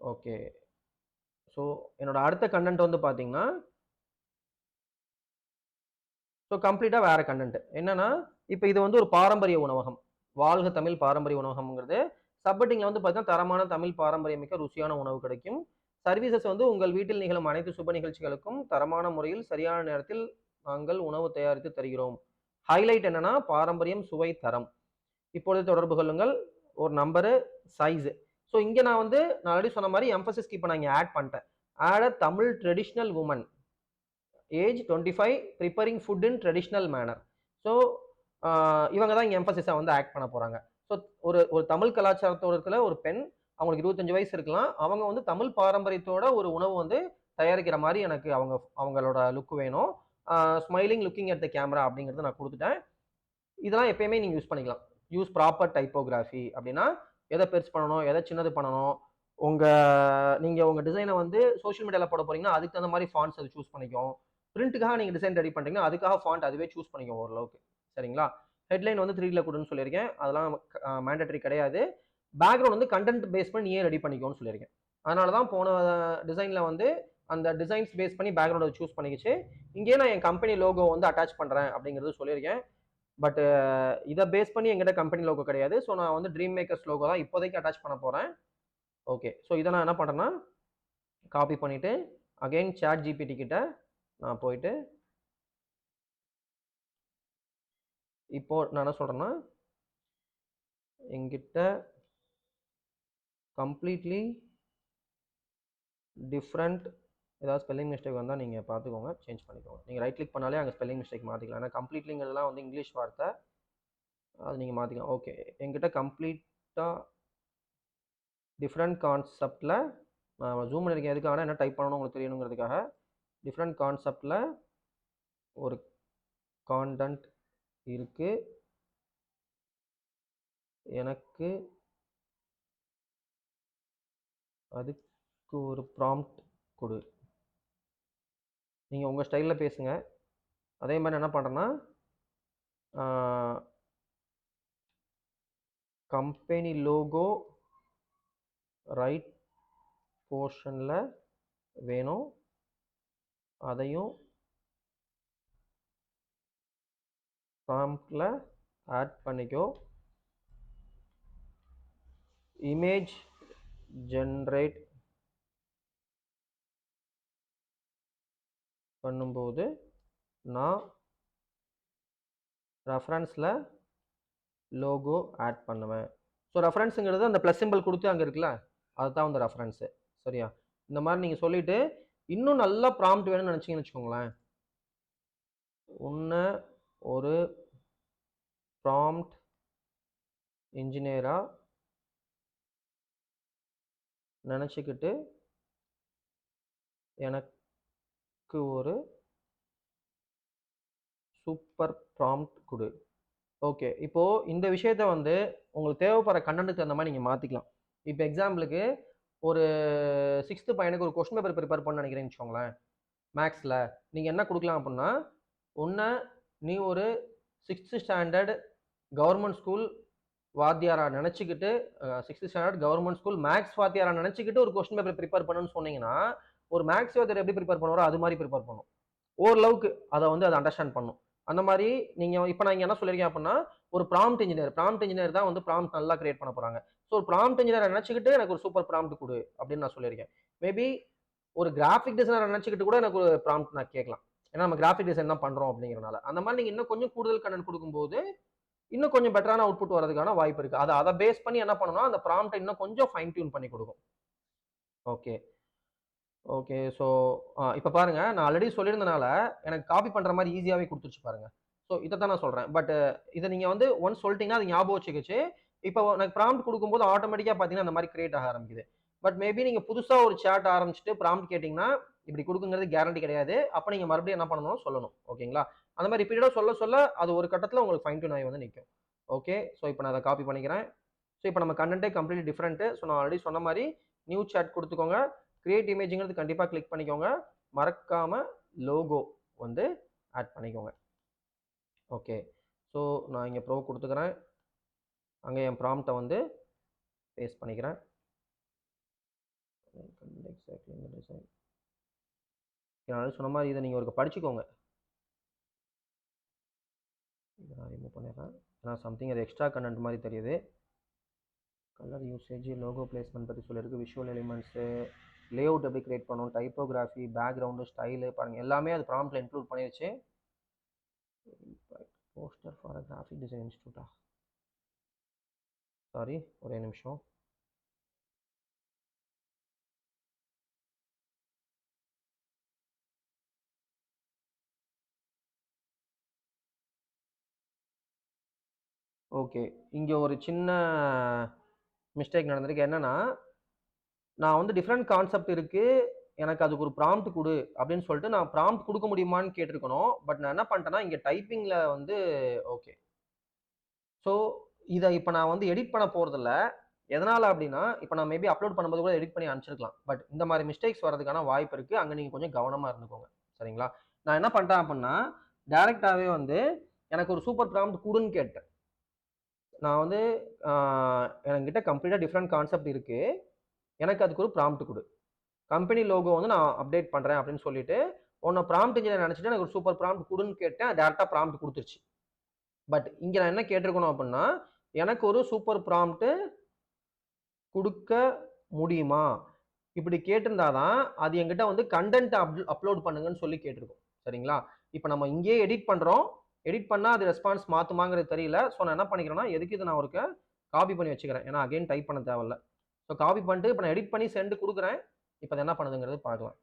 ஓகே. ஸோ என்னோட அடுத்த கன்டென்ட் வந்து பார்த்தீங்கன்னா, ஸோ கம்ப்ளீட்டா வேற கன்டென்ட். என்னன்னா, இப்ப இது வந்து ஒரு பாரம்பரிய உணவகம். வாழ்க தமிழ் பாரம்பரிய உணவகம்ங்கிறது. சப்ஹெட்டிங்ல வந்து பார்த்தீங்கன்னா, தரமான தமிழ் பாரம்பரியமிக்க ருசியான உணவு கிடைக்கும். சர்வீசஸ் வந்து உங்கள் வீட்டில் நிகழும் அனைத்து சுப நிகழ்ச்சிகளுக்கும் தரமான முறையில் சரியான நேரத்தில் நாங்கள் உணவு தயாரித்து தருகிறோம். ஹைலைட் என்னன்னா, பாரம்பரியம், சுவை, தரம். இப்பொழுது தொடர்பு கொள்ளுங்கள். ஒரு நம்பரு, சைஸ். ஸோ இங்க நான் ஆல்ரெடி சொன்ன மாரி எம்பசிஸ்க்கு இப்ப நான் இங்க ஆட் பண்ணிட்டேன். Add a Tamil traditional woman. Age 25 preparing food in traditional manner. So இவங்க தான் இங்க எம்பசிஸா வந்து ஆக்ட் பண்ண போறாங்க. ஸோ ஒரு ஒரு தமிழ் கலாச்சாரத்தோட இருக்கிற ஒரு பெண், அவங்களுக்கு 25 வயசு இருக்கலாம். அவங்க வந்து தமிழ் பாரம்பரியத்தோட ஒரு உணவு வந்து தயாரிக்கிற மாரி எனக்கு அவங்களோட லுக் வேணும். Smiling looking at the camera அப்படிங்கிறத நான் குடுத்துட்டேன். இதெல்லாம் எப்பயுமே நீங்க யூஸ் பண்ணிக்கலாம். யூஸ் ப்ராப்பர் டைப்போகிராஃபி அப்படின்னா, எத பெருசு பண்ணணும், எத சின்னது பண்ணணும். உங்க நீங்க உங்க டிசைன வந்து சோசியல் மீடியால போட போறீங்கன்னா, அதுக்கு தகுந்த மாரி ஃபாண்ட்ஸ் அது சூஸ் பண்ணிக்கும். பிரிண்ட்க்காக நீங்க டிசைன் ரெடி பண்றீங்கன்னா, அதுக்காக ஃபாண்ட் அதுவே சூஸ் பண்ணிக்கும் ஓரளவுக்கு. சரிங்களா? ஹெட்லைன் வந்து 3ல குடுன்னு சொல்லியிருக்கேன். அதெல்லாம் மேண்டேட்டரி கிடையாது. பேக்கிரவுண்ட் வந்து கன்டென்ட் பேஸ் பண்ணி நீயே ரெடி பண்ணிக்கோன்னு சொல்லியிருக்கேன். அதனால தான் போன டிசைன்ல வந்து அந்த டிசைன்ஸ் பேஸ் பண்ணி பேக்கிரவுண்ட சூஸ் பண்ணிக்கிச்சு. இங்கேயே நான் என் கம்பெனி லோகோ வந்து அட்டாச் பண்றேன் அப்படிங்கிறது சொல்லியிருக்கேன். பட் இத பேஸ் பண்ணி என்கிட்ட கம்பெனி லோகோ கிடையாது. ஸோ நான் வந்து ட்ரீம் மேக்கர்ஸ் லோகோ தான் இப்போதைக்கு அட்டாச் பண்ண போறேன். ஓகே. ஸோ இத நான் என்ன பண்றேன்னா, காப்பி பண்ணிட்டு அகைன் சாட் ஜிபிடி கிட்ட நான் போயிட்டு, இப்போ நான் என்ன சொல்றேன்னா, என்கிட்ட கம்ப்ளீட்லி டிஃபரண்ட் ஏதாவது ஸ்பெல்லிங் மிஸ்டேக் வந்தா நீங்க பார்த்துக்கோங்க. சேஞ்ச் பண்ணிக்கோங்க. நீங்க ரைட் கிளிக் பண்ணாலே அங்க ஸ்பெல்லிங் மிஸ்டேக் மாத்திக்கலாம். ஏன்னா கம்ப்ளீட்லிங்கிறதெல்லாம் வந்து இங்கிலீஷ் வார்த்தை. அது நீங்க மாத்திக்கலாம். ஓகே. என்கிட்ட கம்ப்ளீட்டா டிஃபரண்ட் கான்செப்ட்ல நான் ஜூம் பண்ணியிருக்கேன் எதுக்காகனா, என்ன டைப் பண்ணணும்னு உங்களுக்கு தெரியணுங்கிறதுக்காக. டிஃபரண்ட் கான்செப்ட்ல ஒரு கான்டென்ட் இருக்கு. எனக்கு அதுக்கு ஒரு ப்ராம்ப்ட் குடு. நீங்க உங்க ஸ்டைல்ல பேசுங்க. அதே மாரி நான் என்ன பண்றேன்னா, ஆ கம்பெனி லோகோ ரைட் போர்ஷன்ல வேணும். அதையும் ப்ராம்ப்ட்ல ஆட் பண்ணிக்கோ. இமேஜ் ஜெனரேட் பண்ணும்போது நான் ரெஃபரன்ஸில் லோகோ ஆட் பண்ணுவேன். ஸோ ரெஃபரன்ஸுங்கிறது அந்த ப்ளஸ் சிம்பிள் கொடுத்து அங்கே இருக்குல்ல, அதுதான் வந்து ரெஃபரன்ஸு. சரியா? இந்த மாதிரி நீங்கள் சொல்லிவிட்டு இன்னும் நல்லா ப்ராம்ப்ட் வேணும்னு நினச்சிங்கன்னு வச்சுக்கோங்களேன். உன்னை ஒரு ப்ராம்ப்ட் இன்ஜினியராக நினச்சிக்கிட்டு எனக்கு ஒரு சூப்பர் ப்ராம்ப்ட் கொடு. ஓகே, இப்போது இந்த விஷயத்த வந்து உங்களுக்கு தேவைப்படுற கண்டென்ட்டுக்கு தகுந்த மாதிரி நீங்கள் மாற்றிக்கலாம். இப்போ எக்ஸாம்பிளுக்கு ஒரு 6th பையனுக்கு ஒரு கொஸ்டின் பேப்பர் ப்ரிப்பேர் பண்ண நினைக்கிறேன்னு வச்சுக்கோங்களேன். மேக்ஸில் நீங்கள் என்ன கொடுக்கலாம் அப்படின்னா, ஒன்று நீ ஒரு 6th ஸ்டாண்டர்ட் கவர்மெண்ட் ஸ்கூல் வாத்தியாரா நினச்சிக்கிட்டு 6th standard government school maths வாத்தியாரா நினச்சிக்கிட்டு ஒரு கொஸ்டின் பேப்பர் ப்ரிப்பேர் பண்ணுன்னு சொன்னீங்கன்னா, ஒரு மேக்ஸ் வாத்தியார் எப்படி ப்ரிப்பேர் பண்ணுவாரோ அது மாதிரி ப்ரிப்பேர் பண்ணும். ஓரளவுக்கு அதை வந்து அதை அண்டர்ஸ்டாண்ட் பண்ணும். அந்த மாதிரி நீங்கள் இப்போ நான் இங்கே என்ன சொல்லியிருக்கேன் அப்படின்னா, ஒரு ப்ராம்ப்ட் இன்ஜினியர் தான் வந்து ப்ராம்ப்ட் நல்லா கிரியேட் பண்ண போகிறாங்க. ஸோ ஒரு ப்ராம்ப்ட் இன்ஜினியரை நினச்சிக்கிட்டு எனக்கு ஒரு சூப்பர் ப்ராம்ப்ட் கொடு அப்படின்னு நான் சொல்லியிருக்கேன். மேபி ஒரு கிராஃபிக் டிசைனர் நினச்சிக்கிட்டு கூட எனக்கு ஒரு ப்ராம்ப்ட் நான் கேட்கலாம். ஏன்னா நம்ம கிராஃபிக் டிசைன் தான் பண்ணுறோம் அப்படிங்கிறனால. அந்த மாதிரி நீங்கள் இன்னும் கொஞ்சம் கூடுதல் கண்டென்ட் கொடுக்கும்போது இன்னும் கொஞ்சம் பெட்டரான அவுட்புட் வரதுக்கான வாய்ப்பு இருக்கு. அதை பேஸ் பண்ணி என்ன பண்ணணும்னா, அந்த ப்ராம்ப்ட்டை இன்னும் கொஞ்சம் ஃபைன் டியூன் பண்ணி கொடுக்கும். ஓகே. ஓகே. ஸோ இப்போ பாருங்க, நான் ஆல்ரெடி சொல்லியிருந்தனால எனக்கு காப்பி பண்ற மாதிரி ஈஸியாவே குடுத்துருச்சு பாருங்க. ஸோ இத தான் நான் சொல்றேன். பட் இத நீங்க வந்து ஒன்ஸ் சொல்லிட்டீங்கன்னா, அது ஞாபகம் வச்சுக்கிச்சு, இப்போ எனக்கு ப்ராம்ப்ட் குடுக்கும்போது ஆட்டோமேட்டிக்கா பார்த்தீங்கன்னா, அந்த மாதிரி கிரியேட் ஆக ஆரம்பிக்குது. பட் மேபி நீங்க புதுசா ஒரு சாட் ஆரம்பிச்சுட்டு ப்ராம்ப்ட் கேட்டீங்கன்னா, இப்படி குடுக்குங்கிறது கேரண்டி கிடையாது. அப்ப நீங்க மறுபடியும் என்ன பண்ணணும்னா சொல்லணும். ஓகேங்களா? அந்த மாதிரி ரிப்பீட்டடா சொல்ல சொல்ல அது ஒரு கட்டத்துல உங்களுக்கு ஃபைன் டியூன் ஆகி வந்து நிக்கும். ஓகே. ஸோ இப்போ நான் அத காப்பி பண்ணிக்கிறேன். ஸோ இப்போ நம்ம கன்டென்ட்டே கம்ப்ளீட்லி டிஃபரெண்ட். ஸோ நான் ஆல்ரெடி சொன்ன மாதிரி நியூ சாட் குடுத்துக்கோங்க. கிரியேட் இமேஜ்ங்கிறது கண்டிப்பா கிளிக் பண்ணிக்கோங்க. மறக்காம லோகோ வந்து ஆட் பண்ணிக்கோங்க. ஓகே. ஸோ நான் இங்க ப்ரோ குடுத்துக்கிறேன். அங்க என் ப்ராம்ப்ட்ட வந்து பேஸ்ட் பண்ணிக்கிறேன். எக்ஸாக்ட்லி இந்த டிசைன். நான் ஆல்ரெடி சொன்ன மாதிரி இதை நீங்க ஒருக்க படிச்சுக்கோங்க. இதை நான் ரிமூவ் பண்ணிடுறேன். ஏன்னா சம்திங் அது எக்ஸ்ட்ரா கண்டென்ட் மாதிரி தெரியுது. கலர் யூசேஜ், லோகோ பிளேஸ்மெண்ட் பற்றி சொல்லியிருக்கு, விஷுவல் எலிமெண்ட்ஸு, லேஅவுட் எப்படி கிரியேட் பண்ணணும், டைப்போகிராஃபி, பேக்ரவுண்டு, ஸ்டைலு பாருங்கள் எல்லாமே அது ப்ராம்ப்ட்ல இன்க்ளூட் பண்ணிருச்சு. Poster for a graphic design இன்ஸ்டியூட்டா? சாரி, ஒரே நிமிஷம். ஓகே, இங்கே ஒரு சின்ன மிஸ்டேக் நடந்திருக்கு. என்னன்னா, நான் வந்து டிஃப்ரெண்ட் கான்செப்ட் இருக்கு, எனக்கு அதுக்கு ஒரு ப்ராம்ப்ட் கொடு அப்படின்னு சொல்லிட்டு நான் ப்ராம்ப்ட் கொடுக்க முடியுமான்னு கேட்டிருக்கணும். பட் நான் என்ன பண்ணிட்டேன்னா, இங்கே டைப்பிங்கில் வந்து ஓகே. ஸோ இதை இப்போ நான் வந்து எடிட் பண்ண போகிறதில்ல. எதனால் அப்படின்னா, இப்போ நான் மேபி அப்லோட் பண்ணும்போது கூட எடிட் பண்ணி அனுப்பிச்சிருக்கலாம். பட் இந்த மாதிரி மிஸ்டேக்ஸ் வரதுக்கான வாய்ப்பு இருக்குது. அங்கே நீங்கள் கொஞ்சம் கவனமாக இருந்துக்கோங்க. சரிங்களா? நான் என்ன பண்ணிட்டேன் அப்படின்னா, டைரெக்டாகவே வந்து எனக்கு ஒரு சூப்பர் ப்ராம்ப்ட் கொடுன்னு கேட்டேன். நான் வந்து என்கிட்ட கம்ப்ளீட்டாக டிஃப்ரெண்ட் கான்செப்ட் இருக்குது, எனக்கு அதுக்கு ஒரு ப்ராம்ப்ட் கொடு. கம்பெனி லோகோ வந்து நான் அப்டேட் பண்ணுறேன் அப்படின்னு சொல்லிட்டு, உன்னை ப்ராம்ப்ட் இன்ஜினியர் நினச்சிட்டு எனக்கு ஒரு சூப்பர் ப்ராம்ப்ட் கொடுன்னு கேட்டேன். டேரெக்டாக ப்ராம்ப்ட் கொடுத்துருச்சு. பட் இங்கே நான் என்ன கேட்டிருக்கணும் அப்படின்னா, எனக்கு ஒரு சூப்பர் ப்ராம்ப்ட் குடுக்க முடியுமா? இப்படி கேட்டிருந்தா தான், அது என்கிட்ட வந்து கன்டென்ட் அப்லோட் பண்ணுங்கன்னு சொல்லி கேட்டிருக்கும். சரிங்களா? இப்ப நம்ம இங்கேயே எடிட் பண்றோம். எடிட் பண்ணா அது ரெஸ்பான்ஸ் மாத்துமாங்கிறது தெரியல. ஸோ நான் என்ன பண்ணிக்கிறேன்னா, எதுக்கு இத நான் ஒருக்க காப்பி பண்ணி வச்சுக்கிறேன். ஏன்னா அகைன் டைப் பண்ண தேவையில்ல. ஸோ காப்பி பண்ணிட்டு இப்ப நான் எடிட் பண்ணி சென்ட் குடுக்குறேன். இப்ப அது என்ன பண்ணுதுங்கிறது பார்க்கலாம்.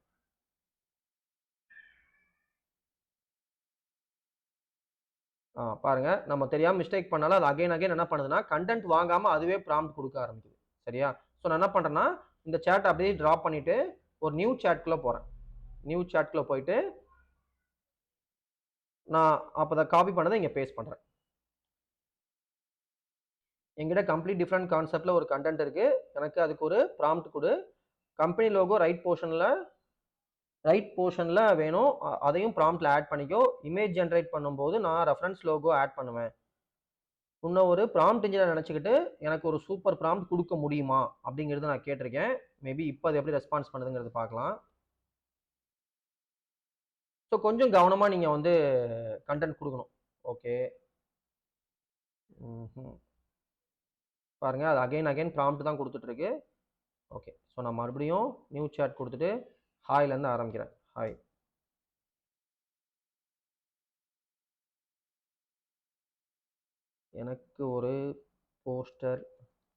பாருங்க. நம்ம தெரியாம மிஸ்டேக் பண்ணாலும் அது அகைன் அகைன் என்ன பண்ணுதுன்னா, கன்டென்ட் வாங்காம அதுவே ப்ராம்ப்ட் குடுக்க ஆரம்பிக்குது. சரியா? ஸோ நான் என்ன பண்றேன்னா, இந்த சாட் அப்படியே டிராப் பண்ணிட்டு, ஒரு நியூ சாட்குள்ள போறேன். நியூ சாட்குள்ள போயிட்டு, நான் அப்ப அத காப்பி பண்ணத இங்க பேஸ்ட் பண்றேன். என்கிட்ட கம்ப்ளீட் டிஃபரெண்ட் கான்செப்ட்ல ஒரு கன்டென்ட் இருக்கு. எனக்கு அதுக்கு ஒரு ப்ராம்ப்ட் குடு. கம்பெனி லோகோ ரைட் போர்ஷன்ல வேணும். அதையும் ப்ராம்ப்ட்ல ஆட் பண்ணிக்கோ. இமேஜ் ஜெனரேட் பண்ணும்போது நான் ரெஃபரன்ஸ் லோகோ ஆட் பண்ணுவேன். உன்ன ஒரு ப்ராம்ப்ட் இன்ஜினியர் நினைச்சுக்கிட்டு எனக்கு ஒரு சூப்பர் ப்ராம்ப்ட் குடுக்க முடியுமா? அப்படிங்கிறது நான் கேட்டிருக்கேன். மேபி இப்ப அது எப்படி ரெஸ்பான்ஸ் பண்ணுதுங்கிறது பார்க்கலாம். ஸோ கொஞ்சம் கவனமா நீங்க வந்து கன்டென்ட் குடுக்கணும். ஓகே. ம்ஹ்ம். பாருங்க, அது அகைன் அகைன் ப்ராம்ப்ட் தான் குடுத்துட்டு இருக்கு. ஓகே. ஸோ நான் மறுபடியும் நியூ சாட் குடுத்துட்டு, ஹாய்லேருந்து ஆரம்பிக்கிறேன். ஹாய். எனக்கு ஒரு போஸ்டர்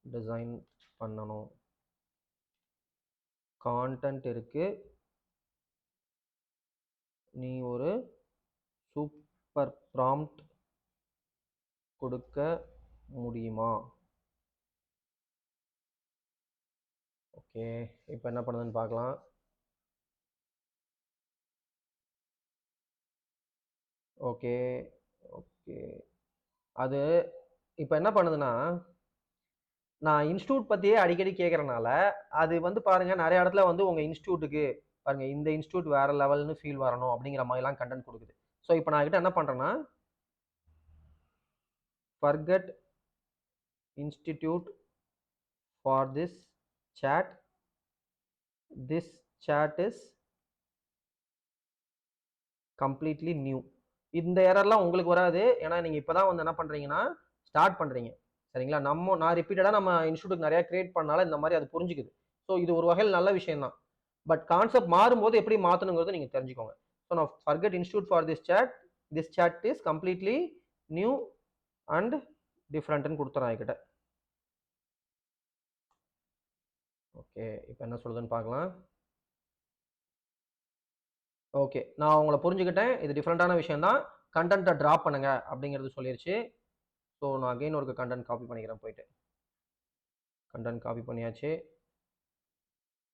டிசைன் பண்ணணும். கான்டென்ட் இருக்கு. நீ ஒரு சூப்பர் ப்ராம்ப்ட் கொடுக்க முடியுமா? ஓகே, இப்போ என்ன பண்ணுதுன்னு பார்க்கலாம். ஓகே ஓகே, அது இப்போ என்ன பண்ணுதுன்னா, நான் இன்ஸ்டியூட் பற்றியே அடிக்கடி கேட்குறனால அது வந்து பாருங்க நிறைய இடத்துல வந்து உங்கள் இன்ஸ்டியூட்டுக்கு பாருங்க இந்த இன்ஸ்டியூட் வேற லெவல்னு ஃபீல் வரணும் அப்படிங்கிற மாதிரிலாம் கண்டென்ட் கொடுக்குது. ஸோ இப்போ நான் கிட்ட என்ன பண்ணுறேன்னா, forget institute for this chat. This chat is completely new. இந்த எரர்லாம் உங்களுக்கு வராது. ஏன்னா நீங்க இப்பதான் வந்து என்ன பண்றீங்கன்னா ஸ்டார்ட் பண்றீங்க. சரிங்களா? நான் ரிப்பீட்டடா நம்ம இன்ஸ்டிடியூட் நிறைய கிரியேட் பண்ணனால இந்த மாதிரி அது புரிஞ்சுக்குது. ஸோ இது ஒரு வகையில் நல்ல விஷயம் தான். பட் கான்செப்ட் மாறும்போது எப்படி மாற்றணுங்கிறது நீங்க தெரிஞ்சுக்கோங்க. ஸோ நான் forget institute for this chat. This chat is completely new and differentன்னு கொடுத்துறேன் என்கிட்ட. ஓகே, இப்போ என்ன சொல்லுதுன்னு பார்க்கலாம். ஓகே, நான் உங்களை புரிஞ்சுக்கிட்டேன். இது டிஃப்ரெண்டான விஷயம் தான். கண்டென்ட்டை ட்ராப் பண்ணுங்க அப்படிங்கிறது சொல்லிருச்சு. ஸோ நான் அகைன் ஒரு கண்டென்ட் காப்பி பண்ணிக்கிறேன். போயிட்டு கண்டென்ட் காப்பி பண்ணியாச்சு,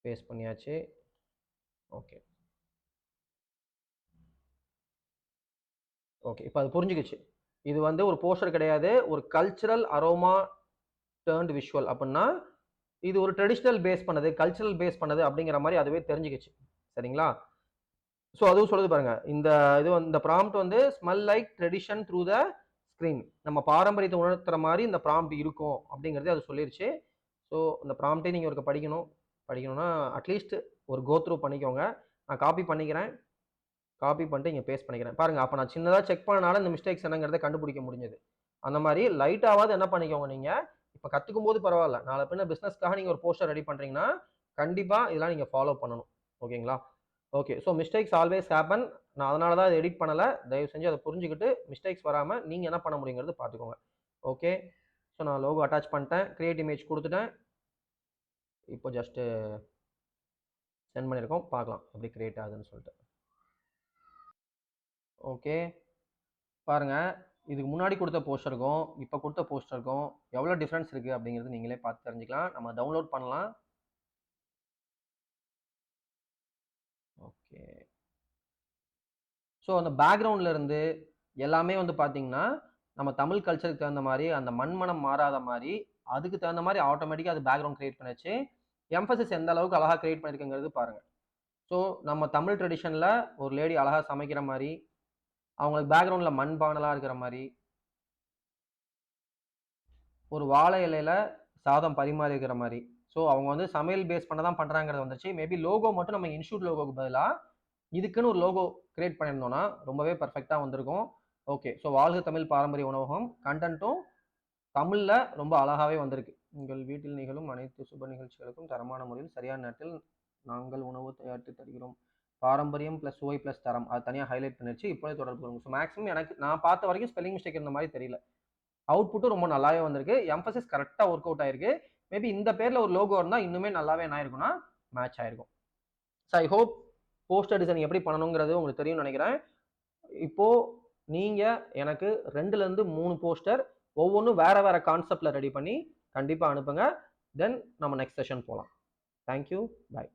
பேஸ்ட் பண்ணியாச்சு. ஓகே ஓகே, இப்போ அது புரிஞ்சுக்கிச்சு. இது வந்து ஒரு போஸ்டர் கிடையாது, ஒரு கல்ச்சுரல் அரோமா டேர்ன்ட் விஷுவல். அப்படின்னா இது ஒரு ட்ரெடிஷ்னல் பேஸ் பண்ணது, கல்ச்சுரல் பேஸ் பண்ணது அப்படிங்கிற மாதிரி அதுவே தெரிஞ்சுக்கிச்சு. சரிங்களா? ஸோ அதுவும் சொல்லுது பாருங்க, இந்த இது இந்த ப்ராம்ப்ட் வந்து smell like tradition through the screen. நம்ம பாரம்பரியத்தை உணர்த்துற மாதிரி இந்த ப்ராம்ப்ட் இருக்கும் அப்படிங்கிறதே அது சொல்லிருச்சு. ஸோ இந்த ப்ராம்ப்டே நீங்கள் ஒரு படிக்கணும்னா அட்லீஸ்ட் ஒரு கோ த்ரூ பண்ணிக்கோங்க. நான் காப்பி பண்ணிக்கிறேன். காப்பி பண்ணிட்டு இங்கே பேஸ்ட் பண்ணிக்கிறேன். பாருங்க, அப்போ நான் சின்னதாக செக் பண்ணனால இந்த மிஸ்டேக்ஸ் என்னங்கிறத கண்டுபிடிக்க முடிஞ்சது. அந்த மாதிரி லைட்டாவது என்ன பண்ணிக்கோங்க, நீங்கள் இப்போ கற்றுக்கும் போது பரவாயில்ல, நாளை பின்ன பிஸ்னஸ்க்காக நீங்கள் ஒரு போஸ்டர் ரெடி பண்ணுறீங்கன்னா கண்டிப்பாக இதெல்லாம் நீங்கள் ஃபாலோ பண்ணணும். ஓகேங்களா? Okay, so mistakes always happen. நான் அதனால தான் அதை எடிட் பண்ணலை. தயவு செஞ்சு அதை புரிஞ்சுக்கிட்டு மிஸ்டேக்ஸ் வராமல் நீங்கள் என்ன பண்ண முடியுங்கிறது பார்த்துக்கோங்க. ஓகே, ஸோ நான் லோகோ அட்டாச் பண்ணிட்டேன், கிரியேட் இமேஜ் கொடுத்துட்டேன். இப்போ ஜஸ்ட்டு சென்ட் பண்ணியிருக்கோம், பார்க்கலாம் எப்படி கிரியேட் ஆகுதுன்னு சொல்லிட்டு. ஓகே, பாருங்கள், இதுக்கு முன்னாடி கொடுத்த போஸ்டருக்கும் இப்போ கொடுத்த போஸ்டருக்கும் எவ்வளோ டிஃப்ரென்ஸ் இருக்குது அப்படிங்கிறது நீங்களே பார்த்து தெரிஞ்சுக்கலாம். நம்ம டவுன்லோட் பண்ணலாம். ஓகே, ஸோ அந்த பேக்ரவுண்டில் இருந்து எல்லாமே வந்து பார்த்தீங்கன்னா நம்ம தமிழ் கல்ச்சருக்கு தகுந்த மாதிரி அந்த மண்மனம் மாறாத மாதிரி அதுக்கு தகுந்த மாதிரி ஆட்டோமேட்டிக்காக அது பேக்ரவுண்ட் கிரியேட் பண்ணிச்சு. எம்பசிஸ் எந்த அளவுக்கு அழகாக கிரியேட் பண்ணியிருக்குங்கிறது பாருங்கள். ஸோ நம்ம தமிழ் ட்ரெடிஷனில் ஒரு லேடி அழகாக சமைக்கிற மாதிரி, அவங்களுக்கு பேக்ரவுண்டில் மண் பானலாக இருக்கிற மாதிரி, ஒரு வாழை இலையில சாதம் பரிமாறி இருக்கிற மாதிரி. ஸோ அவங்க வந்து சமையல் பேஸ் பண்ண தான் பண்ணுறாங்கிறது வந்துச்சு. மேபி லோகோ மட்டும் நம்ம இன்ஸ்டியூட் லோகோக்கு பதிலாக இதுக்குன்னு ஒரு லோகோ கிரியேட் பண்ணியிருந்தோம்னா ரொம்பவே பர்ஃபெக்டாக வந்திருக்கும். ஓகே, ஸோ வாழ்க தமிழ் பாரம்பரிய உணவகம் கண்டென்ட்டும் தமிழில் ரொம்ப அழகாகவே வந்திருக்கு. உங்கள் வீட்டில் நிகழும் அனைத்து சுப நிகழ்ச்சிகளுக்கும் தரமான முறையில் சரியான நேரத்தில் நாங்கள் உணவு தயாரித்து தருகிறோம். பாரம்பரியம் ப்ளஸ் சுவை ப்ளஸ் தரம், அது தனியாக ஹைலைட் பண்ணிடுச்சு. இப்போதே தொடர்பு கொள்ளுங்க. ஸோ மேக்ஸிமம் எனக்கு நான் பார்த்த வரைக்கும் ஸ்பெல்லிங் மிஸ்டேக் இருந்த மாதிரி தெரியல. அவுட்புட்டும் ரொம்ப நல்லாவே வந்திருக்கு. எம்பசிஸ் கரெக்டாக ஒர்க் அவுட் ஆயிருக்கு. மேபி இந்த பேரில் ஒரு லோகோ இருந்தால் இன்னுமே நல்லாவே என்ன ஆயிருக்கும்னா மேட்ச் ஆயிருக்கும். So I hope poster design எப்படி பண்ணணுங்கிறது உங்களுக்கு தெரியும்னு நினைக்கிறேன். இப்போது நீங்கள் எனக்கு 2லேருந்து 3 போஸ்டர் ஒவ்வொன்றும் வேறு வேறு கான்செப்டில் ரெடி பண்ணி கண்டிப்பாக அனுப்புங்க. தென் நம்ம நெக்ஸ்ட் செஷன் போகலாம். தேங்க்யூ, பாய்.